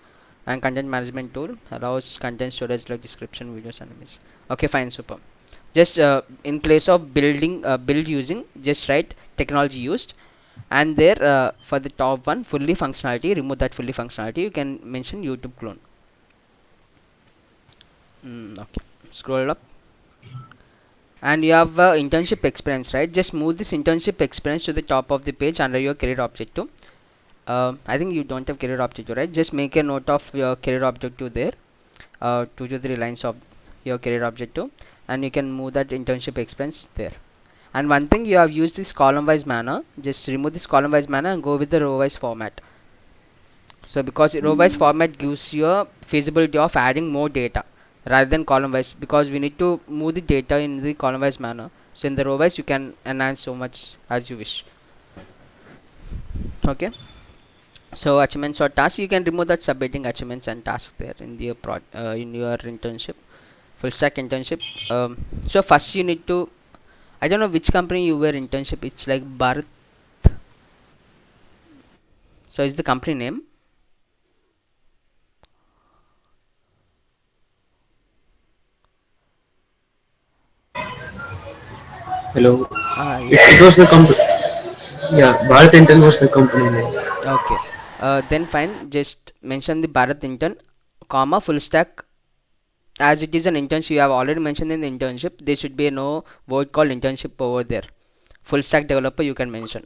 and content management tool allows content storage like description, videos, and images. Okay, fine, super. Just in place of build using, just write technology used, and there for the top one, fully functionality, remove that fully functionality. You can mention YouTube clone. Okay, scroll up, and you have internship experience, right? Just move this internship experience to the top of the page under your career objective. I think you don't have career objective, right? Just make a note of your career objective there, 2 to 3 lines of your career objective, and you can move that internship experience there. And one thing, you have used this column wise manner, just remove this column wise manner and go with the row wise format. So because row wise format gives you a feasibility of adding more data rather than column wise, because we need to move the data in the column wise manner. So in the row wise you can enhance so much as you wish. Okay, so achievements or tasks, you can remove that subheading achievements and tasks there in the in your internship, full stack internship. So first you need to, I don't know which company you were internship. It's like Bharat. So is the company name? Hello. Yes. It was the company. Yeah, Bharat Intern was the company name. Okay. Then fine. Just mention the Bharat intern, comma full stack. As it is an internship, you have already mentioned in the internship. There should be no word called internship over there. Full stack developer you can mention.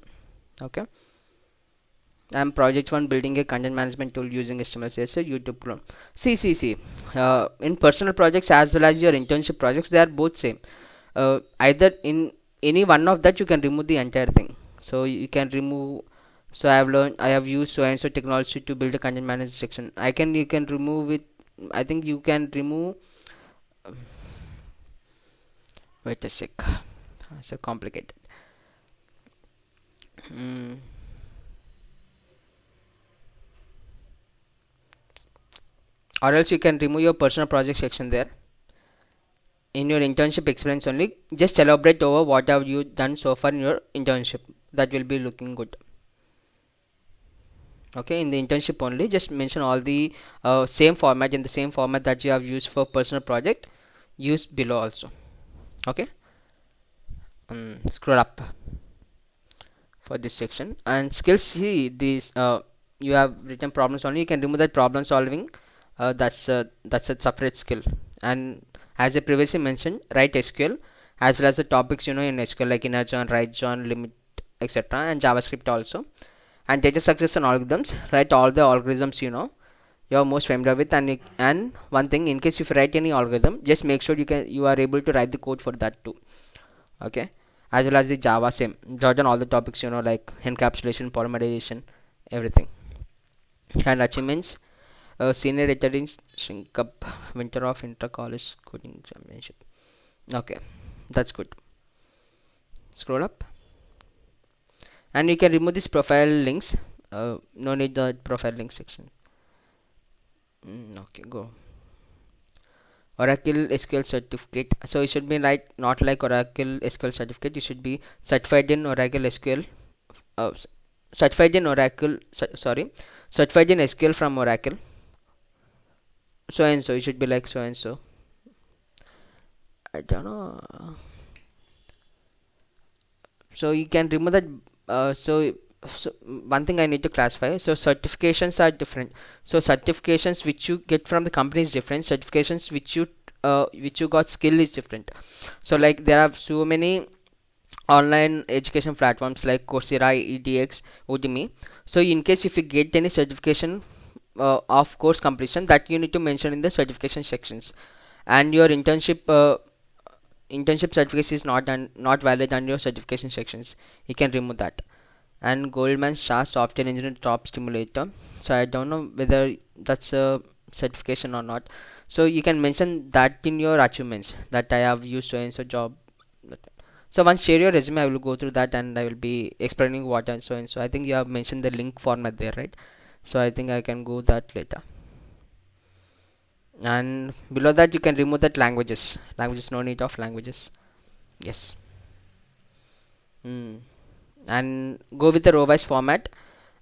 Okay. And project 1, building a content management tool using HTML CSS, YouTube clone. See. In personal projects as well as your internship projects, they are both same. Either in any one of that you can remove the entire thing. So you can remove. So I have used so and so technology to build a content management section. You can remove it. I think you can remove. Wait a sec. It's so complicated. Or else you can remove your personal project section there. In your internship experience only, just elaborate over what have you done so far in your internship. That will be looking good. Okay, in the internship only, just mention all the same format, in the same format that you have used for personal project, use below also. Okay, scroll up for this section. And skills, see these you have written problems only, you can remove that problem solving. That's a separate skill. And as I previously mentioned, write SQL as well as the topics in SQL, like inner join, right join, limit, etc., and JavaScript also. And data structures and algorithms, write all the algorithms you are most familiar with. And one thing, in case if you write any algorithm, just make sure you are able to write the code for that too. Okay, as well as the Java, same, jot down all the topics like encapsulation, polymerization, everything. And achievements, senior rated in shrink up winter of inter college coding championship. Okay, that's good. Scroll up, and you can remove this profile links. No need the profile link section. Okay, go. Oracle SQL certificate. So it should be not like Oracle SQL certificate. You should be certified in Oracle SQL. Certified in Oracle. Certified in SQL from Oracle. So and so. It should be like so and so. I don't know. So you can remove that. So one thing I need to classify. So certifications are different. So certifications which you get from the company is different. Certifications which you got skill is different. So like there are so many online education platforms like Coursera, edx, udemy. So in case if you get any certification of course completion, that you need to mention in the certification sections. And your internship certificate is not valid on your certification sections, you can remove that. And Goldman Sachs software engineer top stimulator, so I don't know whether that's a certification or not. So you can mention that in your achievements, that I have used so and so job. So once share your resume, I will go through that and I will be explaining what and so I think you have mentioned the link format there, right? So I think I can go that later. And below that you can remove that languages, no need of languages. Yes. And go with the row wise format,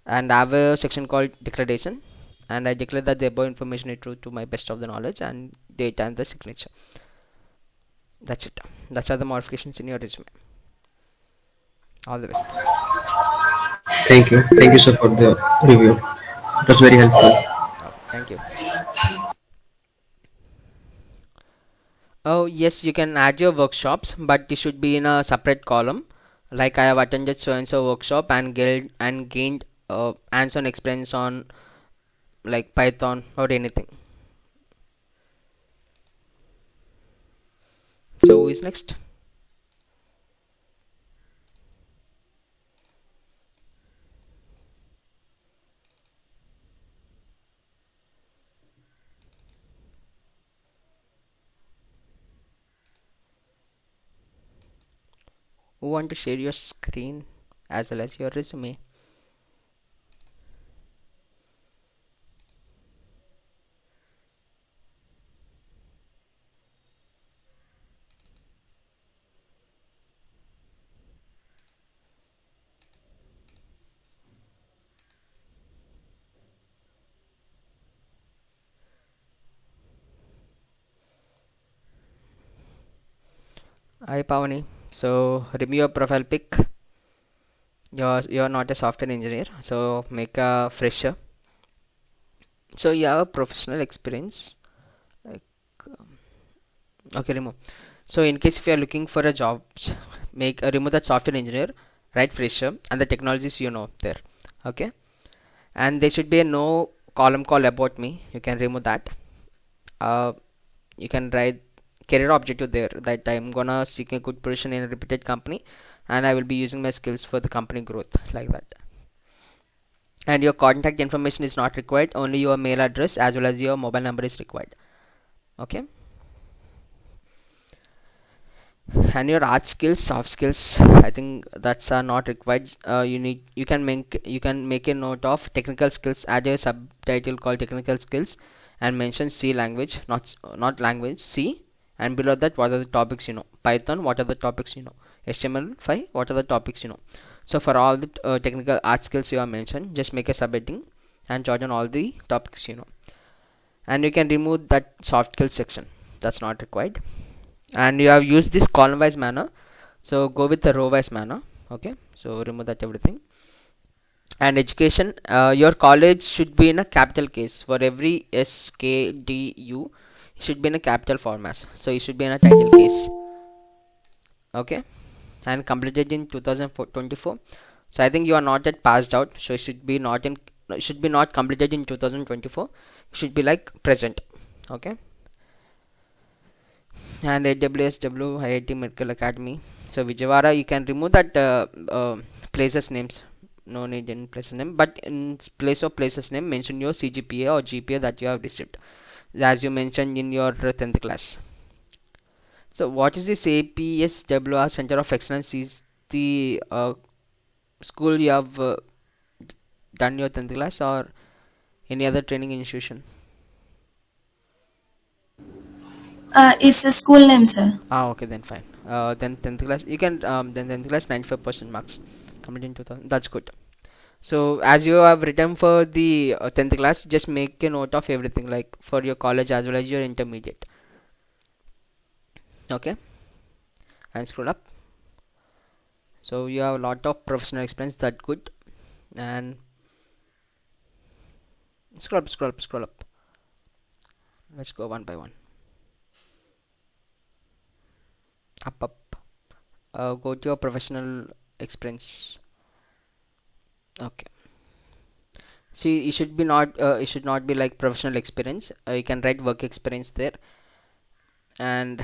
and I have a section called declaration, and I declare that the above information is true to my best of the knowledge, and date and the signature. That's it. That's all the modifications in your resume. All the best. Thank you. Thank you, sir, for the review. It was very helpful. Thank you. Oh yes, you can add your workshops, but it should be in a separate column. Like I have attended so and so workshop and gained hands-on experience on like Python or anything. So who is next? Who want to share your screen as well as your resume? Hi Pavani. So remove your profile pic. You're not a software engineer, so make a fresher. So you have a professional experience. Like okay, remove. So in case if you are looking for a job, make remove that software engineer, write fresher and the technologies you know there. Okay, and there should be a no column called about me. You can remove that. You can write career objective there, that I'm gonna seek a good position in a reputed company and I will be using my skills for the company growth, like that. And your contact information is not required, only your mail address as well as your mobile number is required. Okay. And your art skills, soft skills, I think that's are not required. You can make a note of technical skills, add a subtitle called technical skills and mention C language, not language, C. And below that, what are the topics you know? Python, what are the topics you know? HTML5, what are the topics you know? So for all the technical art skills you have mentioned, just make a subheading and jot on all the topics you know. And you can remove that soft skills section, that's not required. And you have used this column wise manner, so go with the row wise manner. Okay, so remove that everything. And education, your college should be in a capital case. For every SKDU should be in a capital format, so it should be in a title case. Okay, and completed in 2024. So I think you are not yet passed out, so it should be not completed in 2024. It should be like present. Okay. And AWSW IIT Medical Academy. So Vijayawada, you can remove that places names. No need in place name, but in place of places name, mention your CGPA or GPA that you have received, as you mentioned in your 10th class. So what is this APSWR Center of Excellence? Is the school you have done your 10th class or any other training institution? It's a school name, sir. Okay, then fine. Then 10th class, you can then 10th class 95% marks complete in 2000. That's good. So as you have written for the 10th class, just make a note of everything, like for your college as well as your intermediate. Okay, and scroll up. So you have a lot of professional experience, that good. And scroll up. Let's go one by one. Up. go to your professional experience. Okay. See, it should not be like professional experience. You can write work experience there. And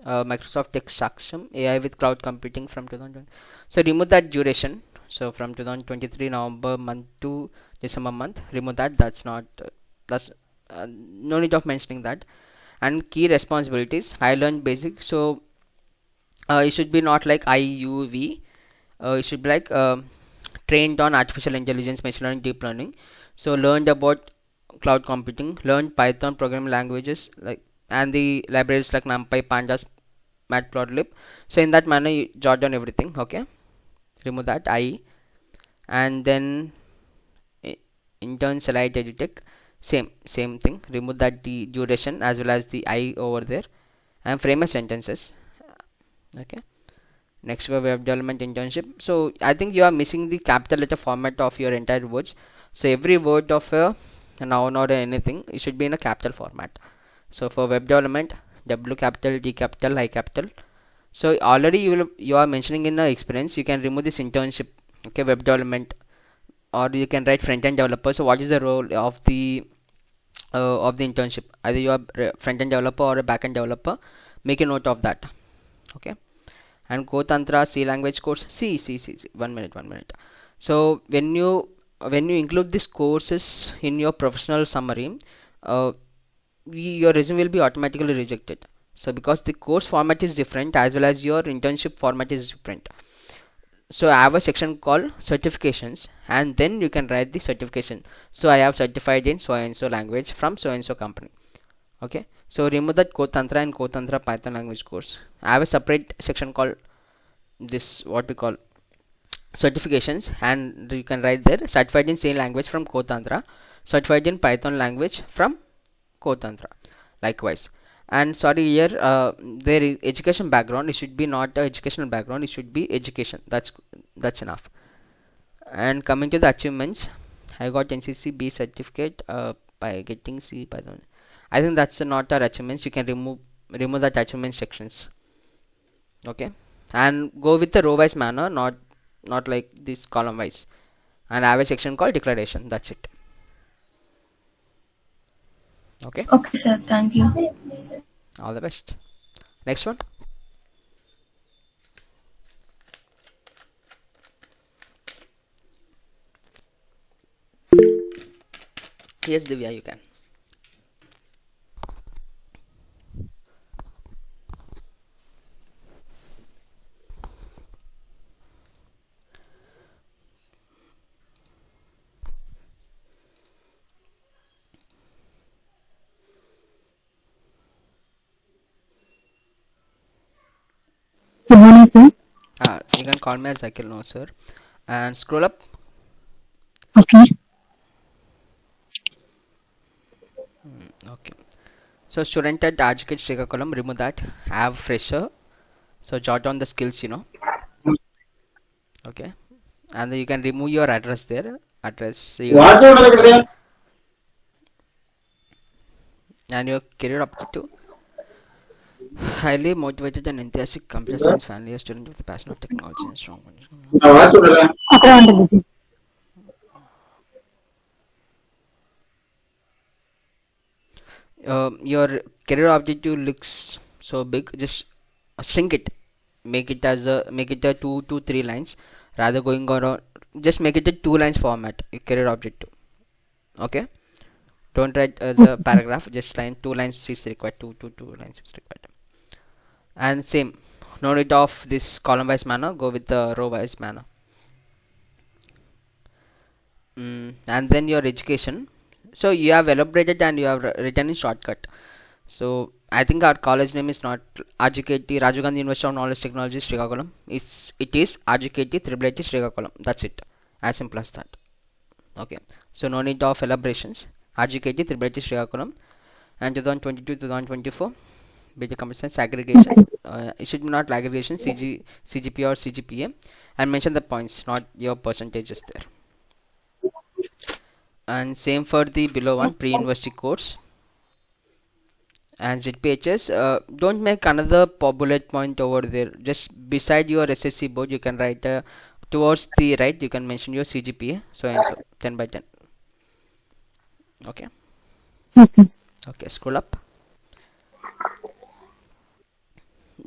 Microsoft Tech Saksam AI with cloud computing from 2020. So remove that duration. So from 2023 November month to December month, remove that. That's not that's no need of mentioning that. And key responsibilities, I learned basic. So it should be not like IUV. It should be like trained on artificial intelligence, machine learning, deep learning. So learned about cloud computing, learned Python programming languages like and the libraries like NumPy, Pandas, Matplotlib. So in that manner, you jot down everything. Okay, remove that IE, and then intern Selite EduTech, same thing. Remove that the duration as well as the I over there, and frame a sentences. Okay. Next, web development internship. So I think you are missing the capital letter format of your entire words. So every word of a noun or anything, it should be in a capital format. So for web development, W capital, D capital, I capital. So already you are mentioning in experience. You can remove this internship. Okay, web development, or you can write front end developer. So what is the role of the internship? Either you are front end developer or a back end developer. Make a note of that. Okay. And Kotantra C language course. See. 1 minute. So when you include these courses in your professional summary, your resume will be automatically rejected. So because the course format is different as well as your internship format is different. So I have a section called certifications, and then you can write the certification. So I have certified in so and so language from so and so company. Okay. So remove that Kotantra and Kotantra Python language course. I have a separate section called this, what we call certifications, and you can write there certified in same language from Kotantra, certified in Python language from Kotantra. Likewise. And sorry, here their education background, it should be not educational background, it should be education. That's enough. And coming to the achievements, I got NCC B certificate by getting C Python. I think that's not our achievements. You can remove that achievement sections. Okay, and go with the row wise manner, not like this column wise. And I have a section called declaration. That's it. Okay. Okay, sir. Thank you. All the best. Next one. Yes, Divya, you can. Good morning, sir. You can call me as Akhil now, sir. And scroll up. Okay. Okay. So student at educate Srikakulam, remove that. Have fresher. So jot down the skills, Okay. And then you can remove your address there. And your career objective. Highly motivated and enthusiastic computer science family, a student with a passion of technology and strong your career objective looks so big, just shrink it, make it a 2 to 3 lines rather going on. Just make it a 2 lines format, your career objective. Okay, don't write as a paragraph, just 2 lines is required. 2 lines is required. And same, no need of this column wise manner, go with the row wise manner. And then your education, so you have elaborated and you have written in shortcut. So I think our college name is not RGKT Rajiv Gandhi University of Knowledge Technology Srikakulam. It is RGKT IIIT Srikakulam. That's it, as simple as that. Okay, so no need of elaborations. RGKT IIIT Srikakulam, and 2022 2024 btech computer science aggregation. It should be not aggregation, CGP or CGPA, and mention the points, not your percentages there. And same for the below one, pre-university course. And ZPHS, don't make another bullet point over there. Just beside your SSC board, you can write towards the right, you can mention your CGPA, so and so 10 by 10. Okay. Okay, scroll up.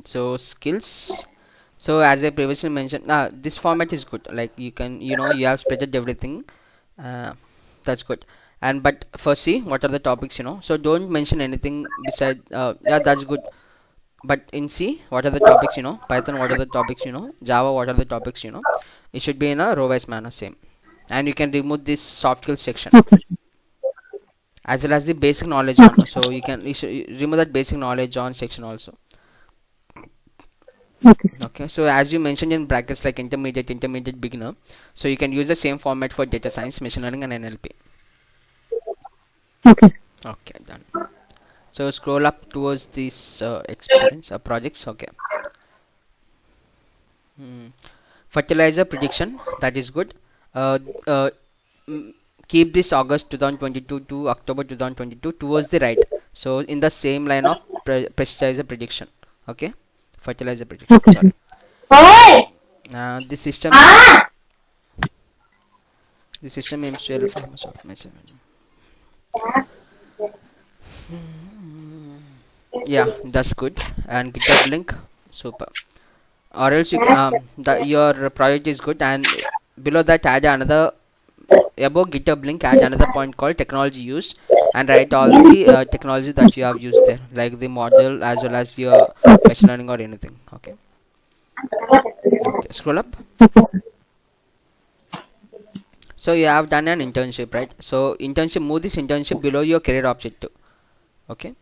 So skills. So as I previously mentioned, this format is good. Like you can, you have spread everything. That's good. And but for C, what are the topics? So don't mention anything beside. Yeah, that's good. But in C, what are the topics? Python, what are the topics? Java, what are the topics? It should be in a row-wise manner, same. And you can remove this soft skills section as well as the basic knowledge on. So you should remove that basic knowledge on section also. Okay, so as you mentioned in brackets like intermediate, beginner, so you can use the same format for data science, machine learning, and NLP. Okay, done. So scroll up towards these experience projects. Okay. Fertilizer prediction, that is good. Keep this August 2022 to October 2022 towards the right. So in the same line of fertilizer prediction. Okay, fertilizer prediction. Sorry. The system. The system aims to yeah, that's good. And GitHub link, super. Or else you can, your project is good, and below that add another, above GitHub link add another point called technology used, and write all the technology that you have used there, like the model as well as your machine learning or anything. Okay, scroll up. So you have done an internship, right? So internship, move this internship below your career objective. Okay,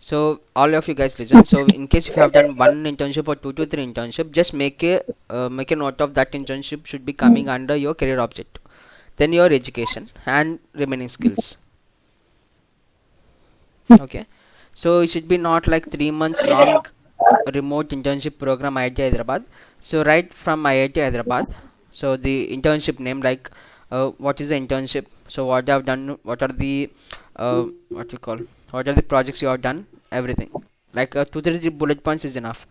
so all of you guys listen. So in case if you have done one internship or 2 to 3 internship, just make a note of that internship should be coming under your career objective, then your education and remaining skills. Okay, so it should be not like 3 months long remote internship program IIT Hyderabad. So right from IIT Hyderabad, so the internship name, like what is the internship, so what I have done, what are the what are the projects you have done, everything, like 2 to 3 bullet points is enough.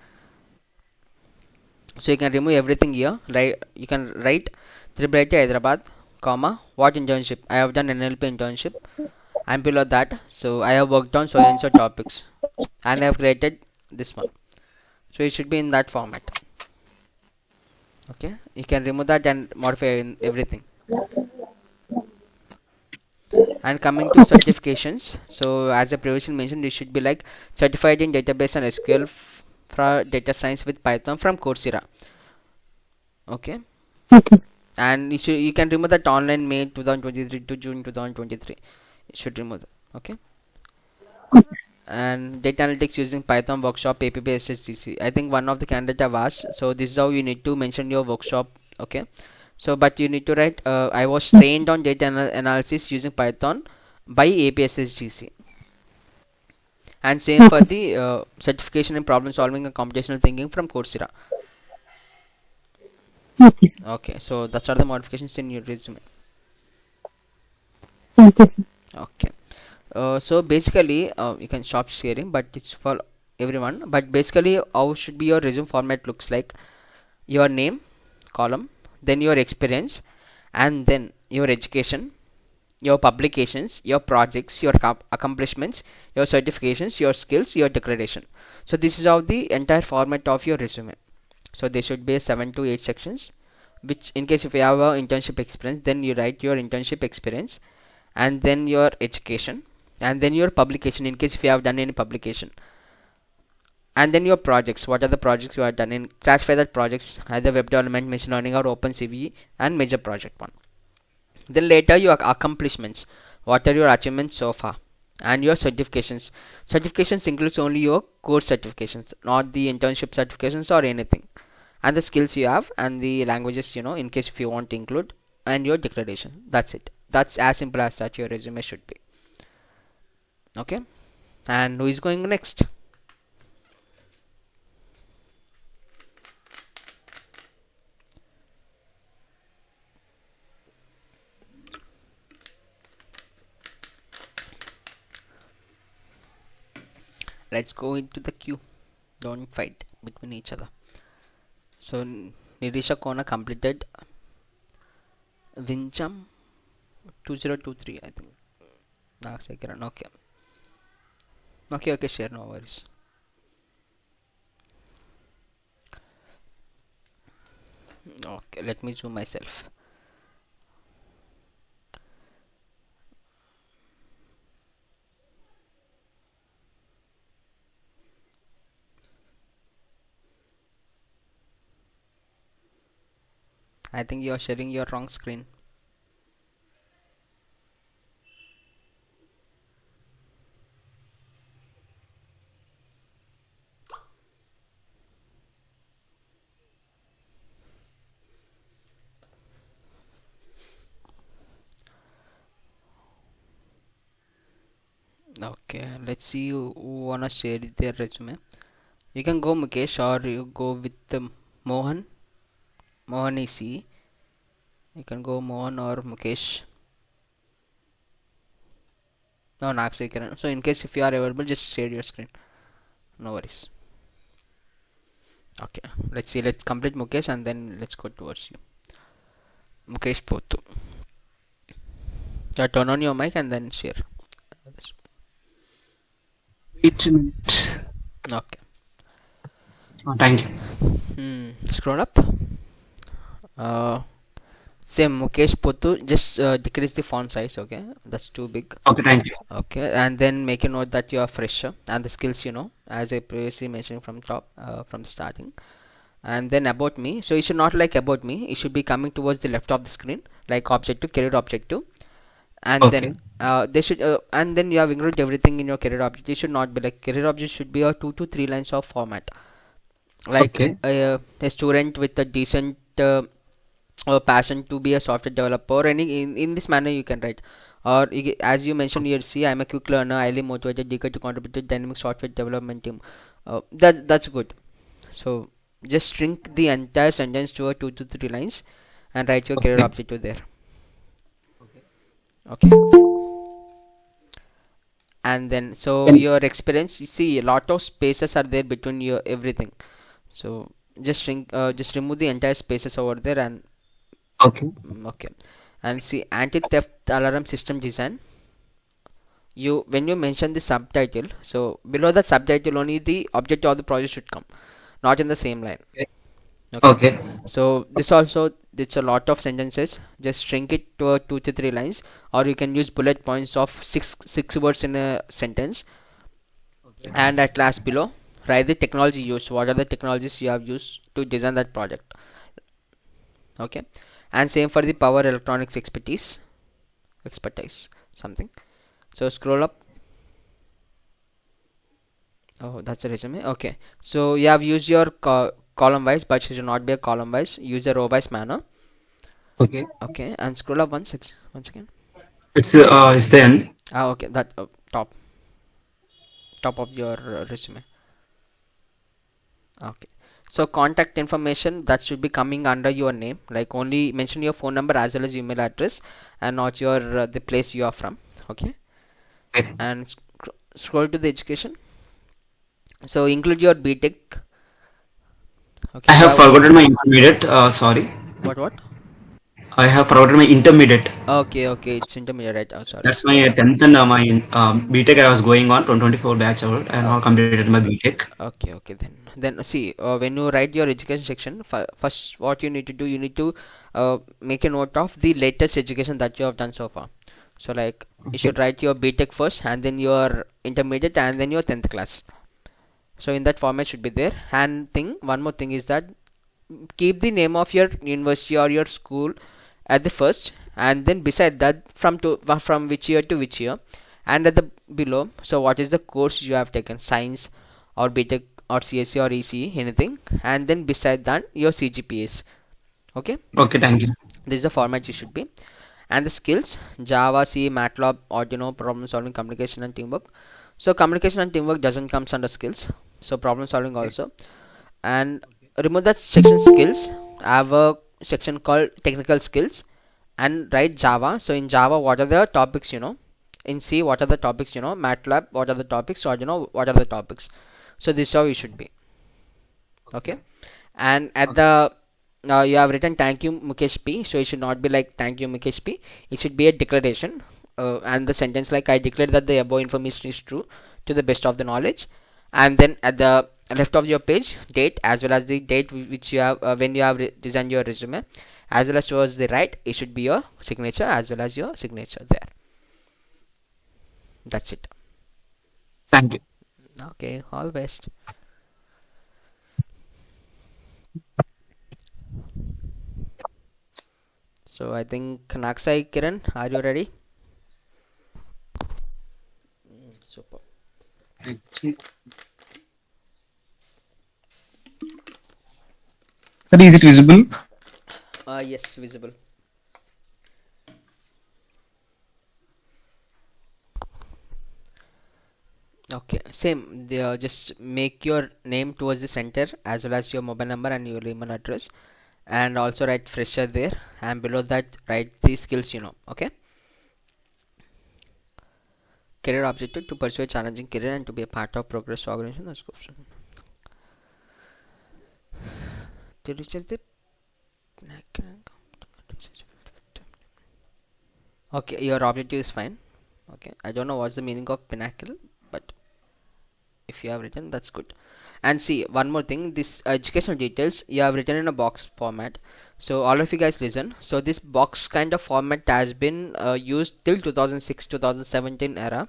So you can remove everything here, like you can write IIT Hyderabad, comma, what internship I have done, NLP internship, and below that, so I have worked on so and so topics and I have created this one. So it should be in that format. Okay, you can remove that and modify in everything. And coming to certifications, so as I previously mentioned, it should be like certified in database and SQL for data science with Python from Coursera. Okay, and you can remove that online May 2023 to June 2023. You should remove that. Okay. And data analytics using Python workshop APP SHGC. I think one of the candidates have asked, so this is how you need to mention your workshop. Okay, so but you need to write I was trained on data analysis using Python by APSSGC. And same for the certification in problem solving and computational thinking from Coursera. Okay, so that's all the modifications in your resume. Okay. So basically you can stop sharing, but it's for everyone. But basically how should be your resume format looks like: your name column, then your experience, and then your education, your publications, your projects, your accomplishments, your certifications, your skills, your declaration. So this is how the entire format of your resume. So there should be 7 to 8 sections, which in case if you have a internship experience, then you write your internship experience, and then your education, and then your publication in case if you have done any publication, and then your projects, what are the projects you have done, in classify that projects either web development, machine learning, or OpenCV, and major project one. Then later your accomplishments, what are your achievements so far, and your certifications. Certifications includes only your course certifications, not the internship certifications or anything. And the skills you have, and the languages, in case if you want to include, and your declaration. That's it. That's as simple as that your resume should be. Okay, and who is going next? let's go into the queue. Don't fight between each other. So Nirisha Kona completed. Vincham 2023, I think. Okay. Okay, share, no worries. Okay, let me zoom myself. I think you are sharing your wrong screen. Okay, let's see who wanna share their resume. You can go Mukesh or you go with Mohan. Mohan EC. You can go Mohan or Mukesh. No, Nakshikaran. So in case if you are available, just share your screen. No worries. Okay, let's see. Let's complete Mukesh and then let's go towards you. Mukesh Pothu. So turn on your mic and then share. Wait a minute. Okay. Oh, thank you. Scroll up. Same Mukesh Pothu. Just decrease the font size. Okay, that's too big. Okay, thank you. Okay, and then make a note that you are fresher and the skills you know, as I previously mentioned from top, from the starting. And then about me. So you should not like about me. It should be coming towards the left of the screen, like objective, career objective. And Okay. then they should and then you have included everything in your career object. It should not be like career object should be a 2 to 3 lines of format, like Okay. a student with a decent passion to be a software developer, or any in this manner you can write. Or as you mentioned here, see, I'm a quick learner, highly motivated, eager to contribute to dynamic software development team. That's good. So just shrink the entire sentence to a 2 to 3 lines and write your career Okay. objective there. Okay. And then so Can- your experience, you see a lot of spaces are there between your everything. So just just remove the entire spaces over there and Okay. okay. And see anti-theft alarm system design. You when you mention the subtitle, so below that subtitle only the objective of the project should come, not in the same line. Okay. So this also, it's a lot of sentences. Just shrink it to 2 to 3 lines, or you can use bullet points of six words in a sentence. And at last below, write the technology used. What are the technologies you have used to design that project? Okay. And same for the power electronics expertise something. So scroll up. Oh, that's a resume. Okay. So you have used your column wise, but it should not be a column wise. Use a row wise manner. Okay. Okay. And scroll up once again. It's the end. Okay. That top of your resume. Okay. So contact information, that should be coming under your name. Like only mention your phone number as well as email address, and not your the place you are from. Okay. Okay. And scroll to the education. So include your btech. Okay. I have forgotten my intermediate. Sorry. What? I have forgotten my intermediate. Okay. It's intermediate, right? Oh, sorry. That's my 10th and my BTech I was going on 2024 batch out and now completed my BTech. Okay. Then see, when you write your education section, first what you need to do, you need to make a note of the latest education that you have done so far. So like you should write your BTech first, and then your intermediate, and then your 10th class. So in that format should be there. And one more thing is that keep the name of your university or your school at the first, and then beside that from which year to which year, and at the below, so what is the course you have taken, science or BTech or CSE or ECE, anything, and then beside that your CGPAs. Okay, Thank you. this is the format you should be. And the skills: Java, C, MATLAB, Arduino, problem solving, communication and teamwork. So communication and teamwork doesn't comes under skills, so problem solving also. And remove that section skills. I have a section called technical skills, and write Java. So in Java, what are the topics you know? in C what are the topics, MATLAB what are the topics, Arduino what are the topics. So this is how you should be. Okay. And at the you have written thank you Mukesh P, so it should not be like thank you Mukesh P, it should be a declaration, and the sentence like I declare that the above information is true to the best of the knowledge. And then at the left of your page, date as well as the date which you have when you have designed your resume, as well as towards the right it should be your signature as well as your signature there. That's it. Thank you. Okay, all best. So I think Naksai Kiran, are you ready? Super. Sir, is it visible? Yes, visible. Okay, same. Just make your name towards the center as well as your mobile number and your email address, and also write fresher there, and below that write the skills okay. Career objective: to pursue a challenging career and to be a part of progress organization. That's good. Did you check the okay, your objective is fine. Okay, I don't know what's the meaning of pinnacle, but if you have written, that's good. And see, one more thing, this educational details you have written in a box format. So all of you guys listen. So this box kind of format has been used till 2006 2017 era,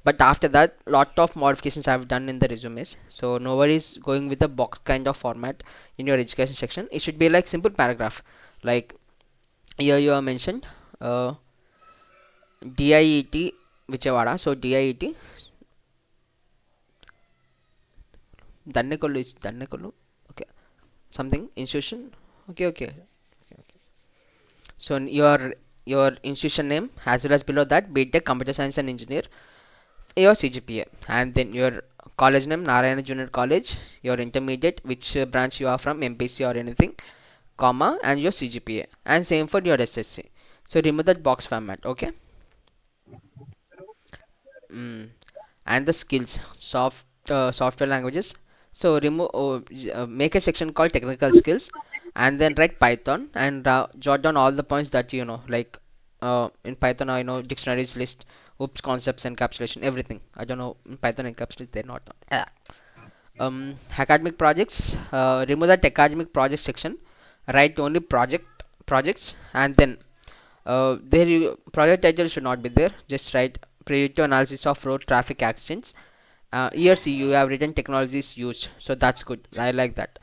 but after that lot of modifications I have done in the resumes. So nobody is going with the box kind of format in your education section. It should be like simple paragraph, like here you have mentioned DIET Vijayawada. So DIET Dannekollu is Dannekollu. Okay, something institution. Okay. So your institution name as well as below that btech computer science and engineer, your CGPA, and then your college name Narayana Junior College, your intermediate which branch you are from, MPC or anything, comma, and your CGPA, and same for your SSC. So remove that box format. Okay. And the skills, software languages. So remove make a section called technical skills, and then write Python, and jot down all the points that you know, like in Python I know dictionaries list, oops, concepts, encapsulation, everything. I don't know in Python encapsulate, they're not. Academic projects, remove that academic project section, write only projects, and then there project title should not be there, just write predictive analysis of road traffic accidents. Here see you have written technologies used, so that's good, I like that.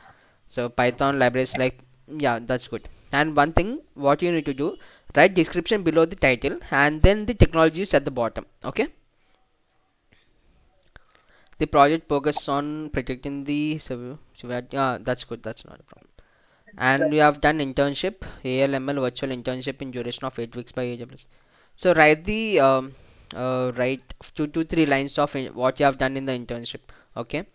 So Python libraries, like, yeah, that's good. And one thing what you need to do, write description below the title and then the technologies at the bottom. Okay, the project focus on predicting the yeah, that's good, that's not a problem. And you have done internship, ALML virtual internship in duration of 8 weeks by AWS. So write the write 2 to 3 lines of what you have done in the internship. Okay,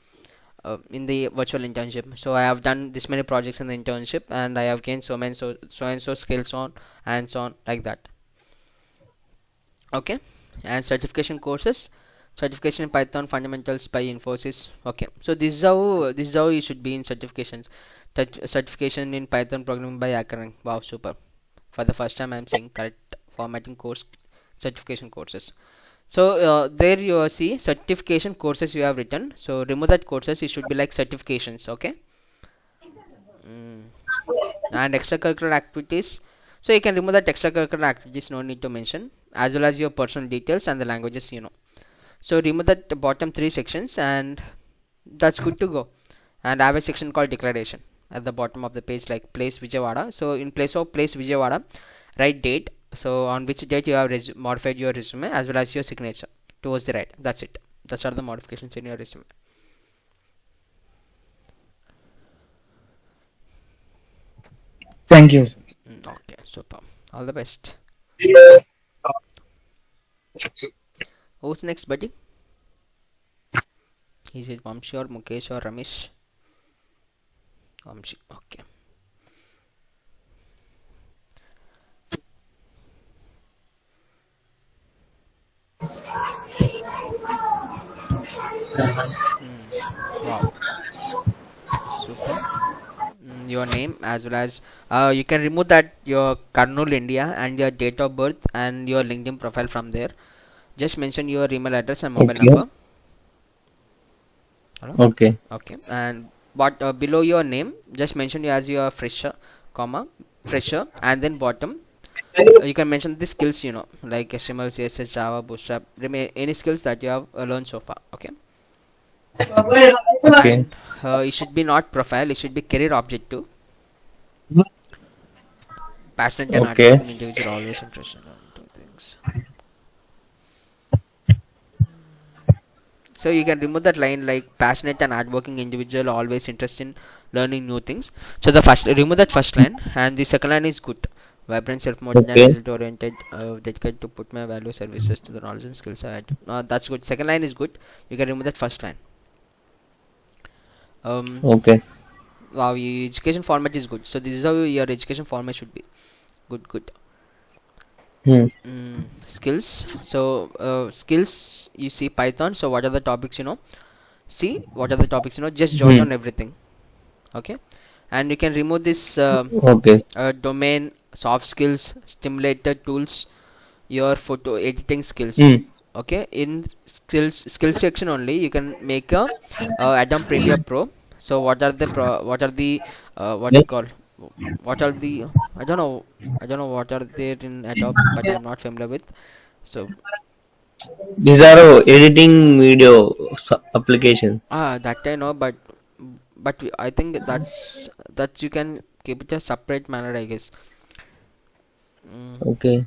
in the virtual internship. So I have done this many projects in the internship, and I have gained so many so and so skills on, and so on, like that. Okay, and certification courses, certification in Python fundamentals by Infosys. Okay, so this is how you should be in certifications. Certification in Python programming by Akhil. Wow, super. For the first time I am saying correct formatting course certification courses. So there you see certification courses you have written. So remove that courses, it should be like certifications. Okay. And extracurricular activities, so you can remove that extracurricular activities, no need to mention, as well as your personal details and the languages you know. So remove that bottom 3 sections, and that's good to go. And I have a section called declaration at the bottom of the page, like place Vijayawada. So in place of place Vijayawada, write date, so on which date you have modified your resume, as well as your signature towards the right. That's it. That's all the modifications in your resume. Thank you. Okay, super. All the best. Who's next, buddy? Is it Vamshi or Mukesh or Ramesh? Vamshi. Okay. Wow, super. Your name as well as you can remove that your Karnool India and your date of birth and your LinkedIn profile from there. Just mention your email address and mobile Okay. number. Hello? Okay. Okay. And what below your name, just mention you as your fresher, comma fresher, and then bottom you can mention the skills, like HTML, CSS, Java, Bootstrap, any skills that you have learned so far. Okay. Okay. And it should be not profile, it should be career objective. Passionate and Okay. hardworking individual, always interested in two things. So you can remove that line like passionate and hardworking individual, always interested in learning new things. So the first, remove that first line, and the second line is good. Vibrant, self-motivated, Okay. and result-oriented, dedicated to put my value services to the knowledge and skills I had. That's good. Second line is good. You can remove that first line. Okay. Wow, your education format is good. So this is how your education format should be. Good. Skills. So skills, you see Python. So what are the topics? See what are the topics? Just jot on everything. Okay. And you can remove this Okay. domain, soft skills, stimulator tools, your photo editing skills. Okay. In skills section only, you can make a Adobe Premiere Pro. So what are the what you call, what are the, I don't know what are there in Adobe, but I'm not familiar with. So These are editing video applications. that I know, but I think that you can keep it a separate manner, I guess. Okay.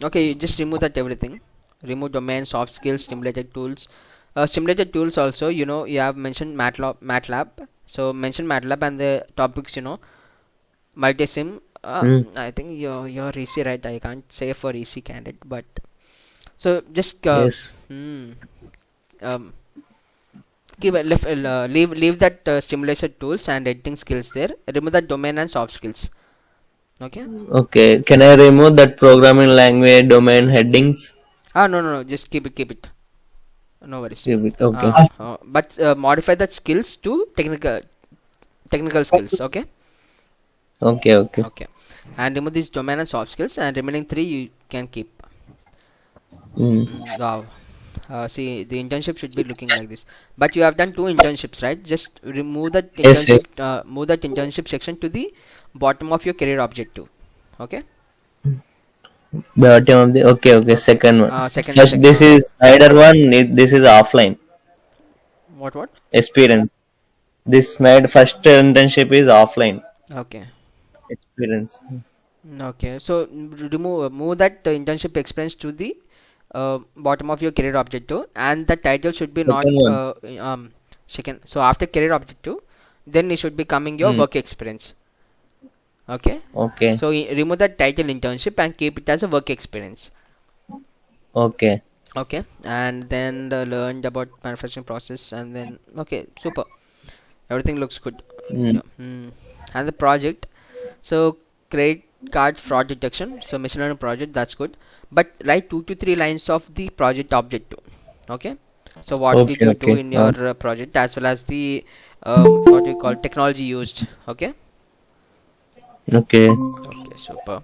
Okay, you just remove that everything. Remove domain, soft skills, stimulated tools. Stimulated tools also, you have mentioned MATLAB. So mention MATLAB and the topics, multisim. I think you're EC, right? I can't say for EC candidate, but so just Yes. leave that stimulation tools and editing skills there. Remove that domain and soft skills. Okay. Okay. Can I remove that programming language domain headings? No, just keep it. No worries. Keep it. Okay. But modify that skills to technical skills. Okay. Okay. And remove this domain and soft skills, and remaining 3 you can keep. Wow. See, the internship should be looking like this. But you have done 2 internships, right? Just remove that internship. Yes. Move that internship section to the bottom of your career objective. Okay. Bottom of the okay. Second one. Second This is Snyder one. This is offline What? experience. This Snyder first internship is offline Okay. experience. Okay. So move that internship experience to the bottom of your career objective, and the title should be not Second second. So after career objective, then it should be coming your work experience. Okay. Okay. So remove that title internship and keep it as a work experience. Okay. And then learned about manufacturing process, and then okay, super. Everything looks good. Yeah. And the project. So credit card fraud detection. So machine learning project, that's good. But write 2 to 3 lines of the project objective. Okay. So what did you do in your project, as well as the what do you call technology used. Okay. Okay. Super.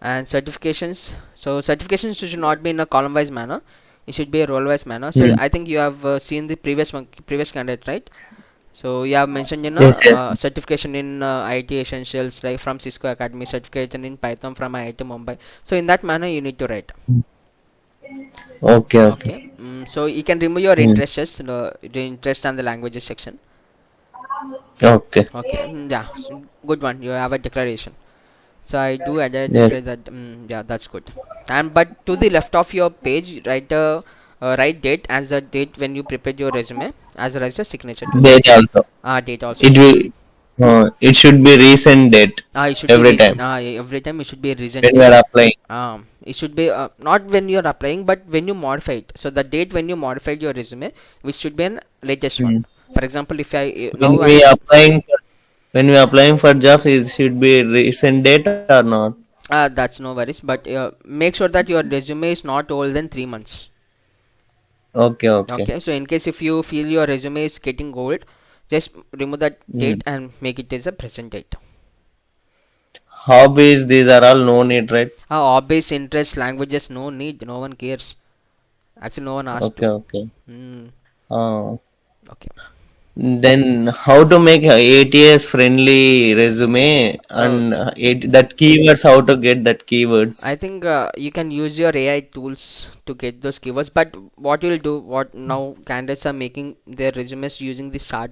And certifications. So certifications should not be in a column wise manner. It should be a role wise manner. So I think you have seen the previous candidate, right? So you have mentioned certification in IT essentials, like from Cisco Academy, certification in Python from IIT Mumbai. So in that manner you need to write. Okay. So you can remove your interests, the interest and the languages section. Okay. Yeah, good one. You have a declaration. So I do declare that. Yeah, that's good. And but to the left of your page, write the right date as the date when you prepared your resume, as well as your signature. Date also. Date also. It should be recent date. It should every be time. Every time it should be recent. When you are applying. It should be not when you are applying, but when you modify it. So the date when you modified your resume, which should be an latest one. For example, if when we applying for jobs, it should be recent date or not? That's no worries, but make sure that your resume is not older than 3 months. Okay, okay. Okay, so in case if you feel your resume is getting old, just remove that date and make it as a present date. Hobbies, these are all no need, right? Hobbies, interests, languages, no need, no one cares. Actually, no one asked Okay, to. okay. Mm, okay. Then how to make a ATS friendly resume and that keywords, how to get that keywords? I think you can use your AI tools to get those keywords. But what you'll do, what now candidates are making their resumes using the chat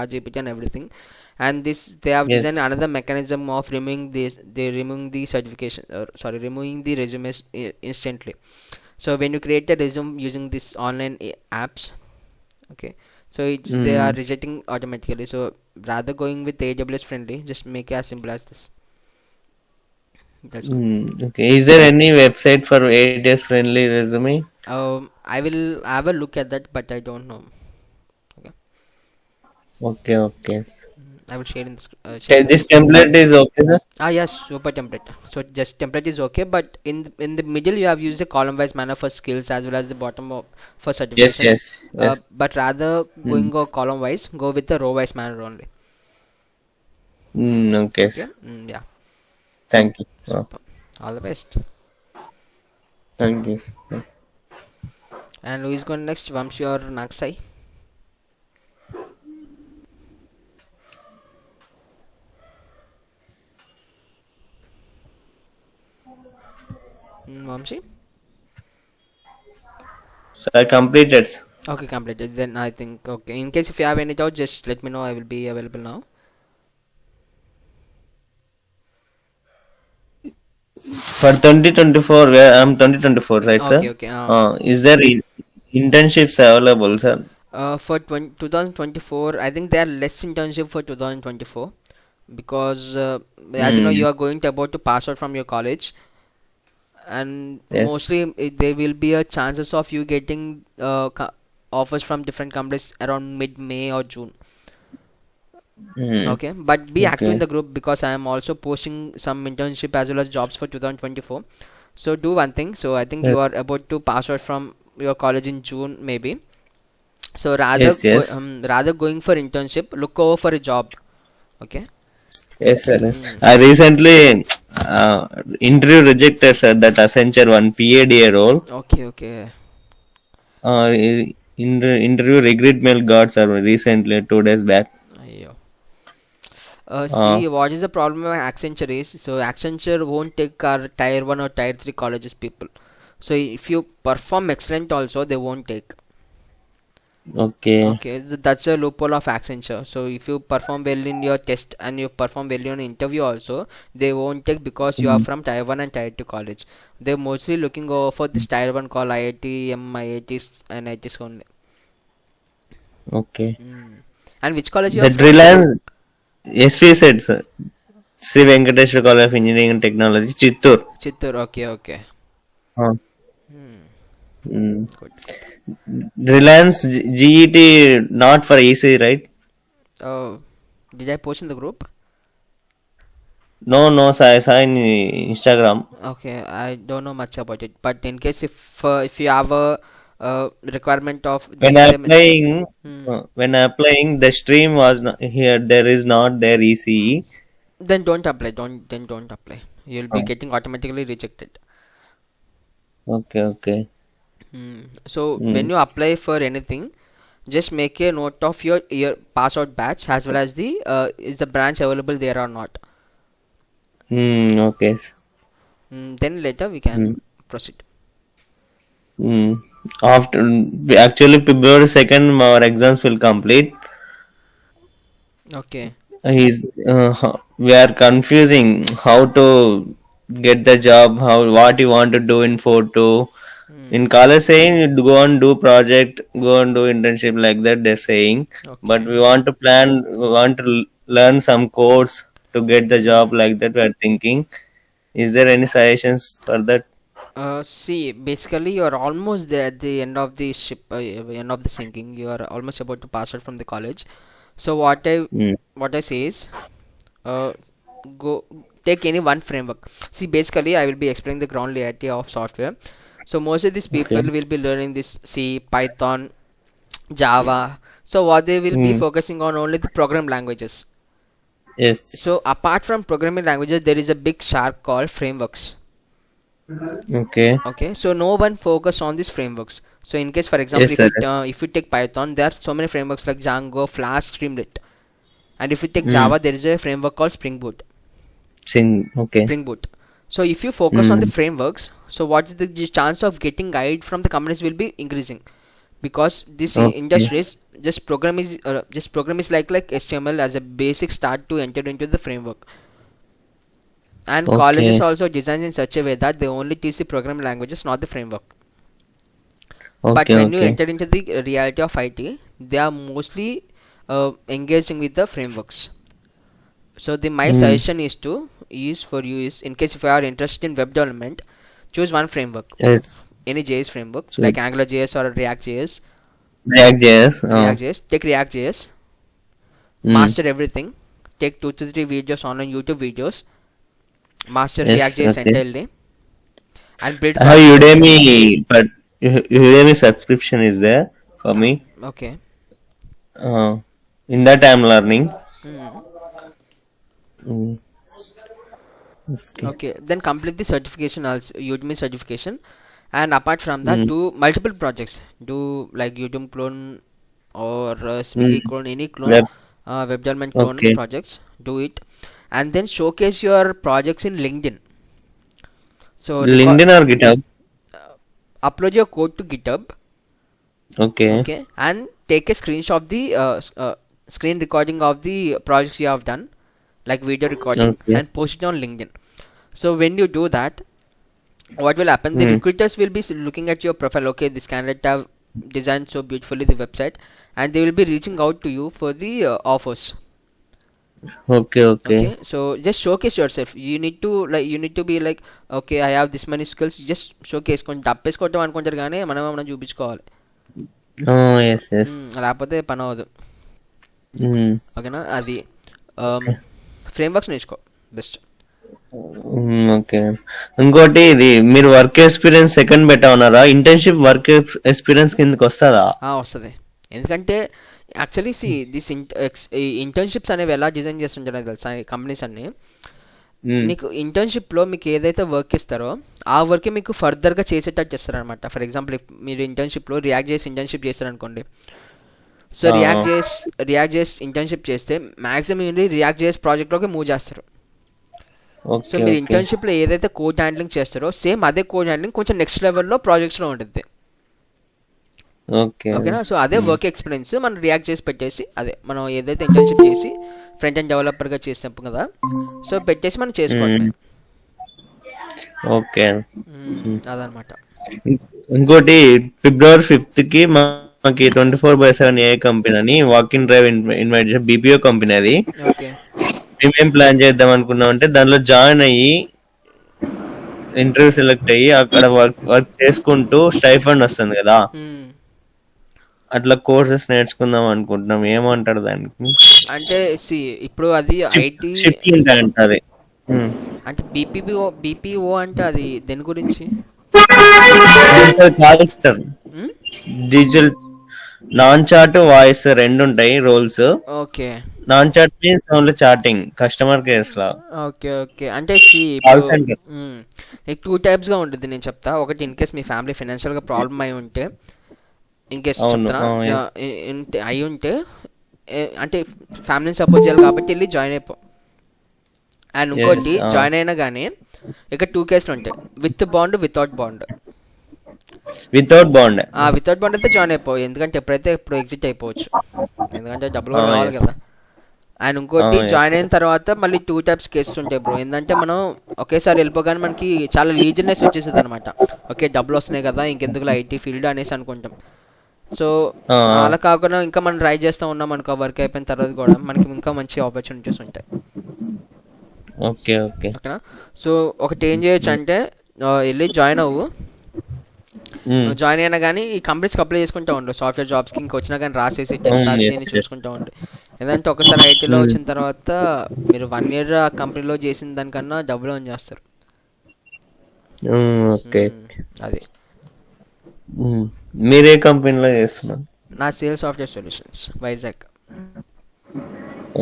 GPT and everything, and this they have designed Yes. another mechanism of removing this. They removing the certification, removing the resumes instantly. So when you create a resume using this online apps, okay, so it's they are rejecting automatically. So rather going with AWS friendly, just make it as simple as this. That's good. Okay. Is there any website for ATS friendly resume? I will have a look at that, but I don't know. Okay. Okay, okay. I will share in the share Okay, in the this group. template is okay, sir? Yes, super template. So just template is okay, but in the middle you have used a column wise manner for skills as well as the bottom of for Yes, certifications. yes, yes. But rather going go column wise, go with the row wise manner only. Okay. Okay. Yeah. Thank you. Super. All the best. Thank you. And who is going next? Vamshi or Naksai? Vamshi? So I completed. Okay, completed. Then I think okay. In case if you have any doubt, just let me know. I will be available now. For 2024, where I'm 2024, right, sir? Okay, Is there internships available, sir? For 2024, I think there are less internship for 2024 because as you know, you are Yes. going to about to pass out from your college, and Yes. mostly there will be a chances of you getting offers from different companies around mid-May or June. Okay, but be active in Okay. the group because I am also posting some internship as well as jobs for 2024. So do one thing. So I think you Yes. are about to pass out from your college in June maybe. So rather Yes, yes. rather going for internship, look over for a job. Okay. Yes, sir. I recently interview rejected, sir, that Accenture one PADA role. Okay, okay. Interview recruitment got, sir, recently 2 days back. Ayyo. See, what is the problem with Accenture is, so Accenture won't take our tier 1 or tier 3 colleges people. So if you perform excellent also, they won't take. Okay. Okay, that's a loophole of Accenture. So if you perform well in your test and you perform well in interview also, they won't take because you are from tier 1 and tier 2 college. They're mostly looking over for this tier 1 called IIT, IITs and IITs only. Okay. And which college you are That from? Reliance, SV said, sir. Sri Venkateswara College of Engineering and Technology, Chittur. Chittur, okay, okay. Good. Reliance GET not for EC, right? Did I post in the group? No, no, sir, I saw in Instagram. Okay, I don't know much about it. But in case if you have a requirement of When the I same, applying, the stream was not here. There is not there ECE. then don't apply. Don't apply. You'll be getting automatically rejected. Okay, okay. So when you apply for anything, just make a note of your pass out batch as well as the is the branch available there or not. Okay. Then later we can proceed. After actually February 2nd, our exams will complete. Okay. We are confusing how to get the job, what you want to do in photo. In college saying go and do project, go and do internship like that they're saying. But we want to plan, we want to learn some course to get the job like that we are thinking. Is there any suggestions for that? See, basically you are almost there at the end of the ship, end of the sinking. You are almost about to pass out from the college. So what I say is, go take any one framework. See, basically I will be explaining the ground reality of software. So most of these people Okay. will be learning this C, Python, Java. So what they will be focusing on only the program languages. Yes. So apart from programming languages, there is a big shark called frameworks. Okay. Okay, so no one focus on these frameworks. So in case, for example, Yes, sir. if you take Python, there are so many frameworks like Django, Flask, Streamlit. And if you take Java, there is a framework called Spring Boot. Okay. Spring Boot. So if you focus on the frameworks, so what is the chance of getting guide from the companies will be increasing, because this industries just program is like HTML as a basic start to enter into the framework. And colleges also designed in such a way that they only teach the programming languages, not the framework. But when you enter into the reality of IT, they are mostly engaging with the frameworks. So my suggestion is for you is, in case if you are interested in web development, choose one framework. Yes. Any JS framework like AngularJS or React.js. React.js. Take React.js. Master everything. Take 2 to 3 videos on YouTube videos. Master React.js entirely. And build. I have Udemy, but Udemy subscription is there for me. Okay. In that I am learning. Okay. Then complete the certification also, Udemy certification, and apart from that, do multiple projects. Do like YouTube clone or Swiggy clone, any clone, web development clone projects. Do it, and then showcase your projects in LinkedIn. So LinkedIn or GitHub? Upload your code to GitHub. Okay. And take a screenshot of the screen recording of the projects you have done, like video recording, and post it on LinkedIn. So when you do that, what will happen? The recruiters will be looking at your profile. Okay, this candidate have designed so beautifully the website, and they will be reaching out to you for the offers. Okay. So just showcase yourself. You need to be like, okay, I have this many skills. Just showcase. కొంచెం తప్పేసుకోవటం అనుకుంటారు కానీ మనం చూపించుకోవాలి. లేకపోతే పని అవ్వదు. ఓకేనా? అది ఫ్రేమ్వర్క్స్ నేర్చుకో బెస్ట్. ఓకే. ఇంకోటి, ఇది మీరు వర్క్ ఎక్స్పీరియన్స్ సెకండ్ బెటర్ ఉన్నారా? ఇంటర్న్షిప్ వర్క్ ఎక్స్పీరియన్స్ కిందకి వస్తుందా? వస్తుంది. ఎందుకంటే యాక్చువల్లీ దిస్ ఇంటర్న్షిప్స్ అనేవి ఎలా డిజైన్ చేస్తుంటారో తెలుసా కంపెనీస్ అన్ని. మీకు ఇంటర్న్షిప్లో మీకు ఏదైతే వర్క్ ఇస్తారో ఆ వర్క్ మీకు ఫర్దర్గా చేసేటట్టు చేస్తారనమాట. ఫర్ ఎగ్జాంపుల్ మీరు ఇంటర్న్షిప్లో రియాక్ట్ చేసి ఇంటర్న్షిప్ చేస్తారనుకోండి. సో రియాక్ట్ చేసి ఇంటర్న్షిప్ చేస్తే మ్యాక్సిమం ఏంటి రియాక్ట్ చేసి ప్రాజెక్ట్లోకి మూవ్ చేస్తారు. సో మీరు ఇంటర్న్షిప్లో ఏదైతే కోడ్ హ్యాండ్లింగ్ చేస్తారో సేమ్ అదే కోడ్ హ్యాండ్లింగ్ కొంచెం నెక్స్ట్ లెవెల్లో ప్రాజెక్ట్స్లో ఉంటుంది. ఓకేనా? సో అదే వర్క్ ఎక్స్పీరియన్స్ మనం రియాక్ట్ చేసి పెట్టేసి, అదే మనం ఏదైతే ఇంటర్న్షిప్ చేసి ఫ్రంట్ ఎండ్ డెవలపర్గా చేసాం కదా, సో పెట్టేసి మనం చేసుకోవాలి. ఓకే. అదనమాట. ఇంకోటి, February 5th కి మాకి 24/7 AI కంపెనీ అని వాక్-ఇన్ డ్రైవ్ ఇన్వైట్ చేసి, BPO కంపెనీ అది. మేమేం ప్లాన్ చేద్దాం అనుకున్నాం అంటే దానిలో జాయిన్ అయ్యి ఇంటర్వ్యూ సెలెక్ట్ అయ్యి అక్కడ వర్క్ చేసుకుంటూ స్టైఫండ్ వస్తుంది కదా, అట్లా కోర్సెస్ నేర్చుకుందాం అనుకుంటున్నాం. ఏమంటారు దానికి? అంటే ఇప్పుడు అది ఐటీ షిఫ్ట్ ఉంటుంది. అంటే BPO అంటే అది దేని గురించి? డిజిటల్ నాన్ చాట్ వాయిస్ రెండు ఉంటాయి roles. Okay. Non chat means only chatting, customer cares లా. ఓకే. అంటే టూ టైప్స్ గా ఉంటుంది. నేను చెప్తా. ఒకటి, ఇన్ కేస్ మీ ఫ్యామిలీ ఫైనాన్షియల్ గా ప్రాబ్లమ్ అయి ఉంటే, ఇన్ కేస్ చెప్తున్నా, అయి ఉంటే అంటే ఫ్యామిలీని సపోర్ట్ చేయాలి కాబట్టి వెళ్ళి జాయిన్ అయిపో. అండ్ ఇంకోటి, జాయిన్ అయినా కానీ ఇక 2 కేసులు ఉంటాయి, with bond, without bond. Without bond అయితే జాయిన్ అయిపో, ఎందుకంటే ఎప్పుడు ఎగ్జిట్ అయిపోవచ్చు, ఎందుకంటే డబ్బులు కూడా కావాలి కదా. అండ్ ఇంకోటి, జాయిన్ అయిన తర్వాత మళ్ళీ 2 టైప్స్ కేసెస్ ఉంటాయి బ్రో. ఏంటంటే మనం ఒకేసారి వెళ్ళిపోగానే మనకి చాలా లీజర్నెస్ వచ్చేస్తుంది అనమాట. ఓకే, డబ్బులు వస్తున్నాయి కదా, ఇంకెందుకు ఐటీ ఫీల్డ్ అనేసి అనుకుంటాం. సో అలా కాకుండా ఇంకా మనం ట్రై చేస్తూ ఉన్నాం అనుకో, వర్క్ అయిపోయిన తర్వాత కూడా మనకి ఇంకా మంచి ఆపర్చునిటీస్ ఉంటాయి. ఓకేనా? సో ఒకటి ఏం చేయొచ్చు అంటే వెళ్ళి జాయిన్ అవ్వు. జాయిన్ అయినా కానీ ఈ కంపెనీస్కి అప్లై చేసుకుంటూ ఉండు. సాఫ్ట్వేర్ జాబ్స్కి ఇంకా వచ్చినా కానీ రాసేసి టెస్ట్ రాసేసి చూసుకుంటూ ఉండు. ఎందుకంటే ఒకసారి ఐటీలో వచ్చిన తర్వాత మీరు 1 year ఆ కంపెనీలో చేసిన దానికన్నా డబ్బులు అని చేస్తారు. అది మీరే కంపెనీలో చేస్తున్నారు? నా sale software solutions Vizag.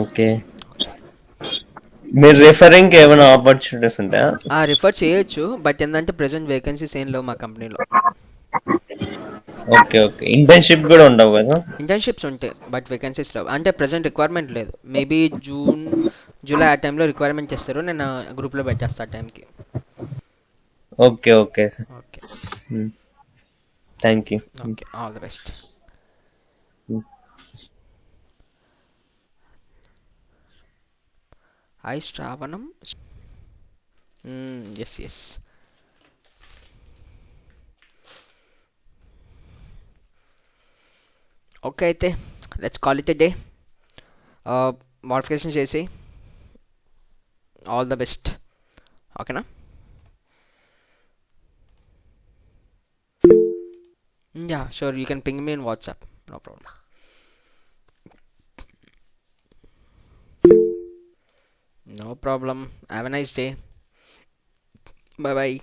Okay. మీరు రిఫరింగ్ ఏమైనా ఆపర్చునిటీస్ ఉంటాయా? రిఫర్ చేయొచ్చు, బట్ ఏంటంటే ప్రెసెంట్ వేకెన్సీస్ ఏం లేవు మా కంపెనీలో. Okay okay. ఇంటర్న్షిప్ కూడా ఉండవు కదా? ఇంటర్న్షిప్స్ ఉంటాయి బట్ వేకెన్సీస్ లేవు. అంటే ప్రెసెంట్ రిక్వైర్మెంట్ లేదు. మేబీ జూన్ జూలై ఆ టైంలో రిక్వైర్మెంట్ చేస్తారు, నేను గ్రూప్లో పెట్టేస్తా ఆ టైంకి. Okay okay sir. Okay, thank you. Okay, all the best. Hi Shravanam. Yes yes. Okay, అయితే let's call it a day. Modification చేసి ఆల్ ద బెస్ట్. ఓకేనా? Ya sure, you can ping me in WhatsApp, no problem. No problem. Have a nice day. Bye bye.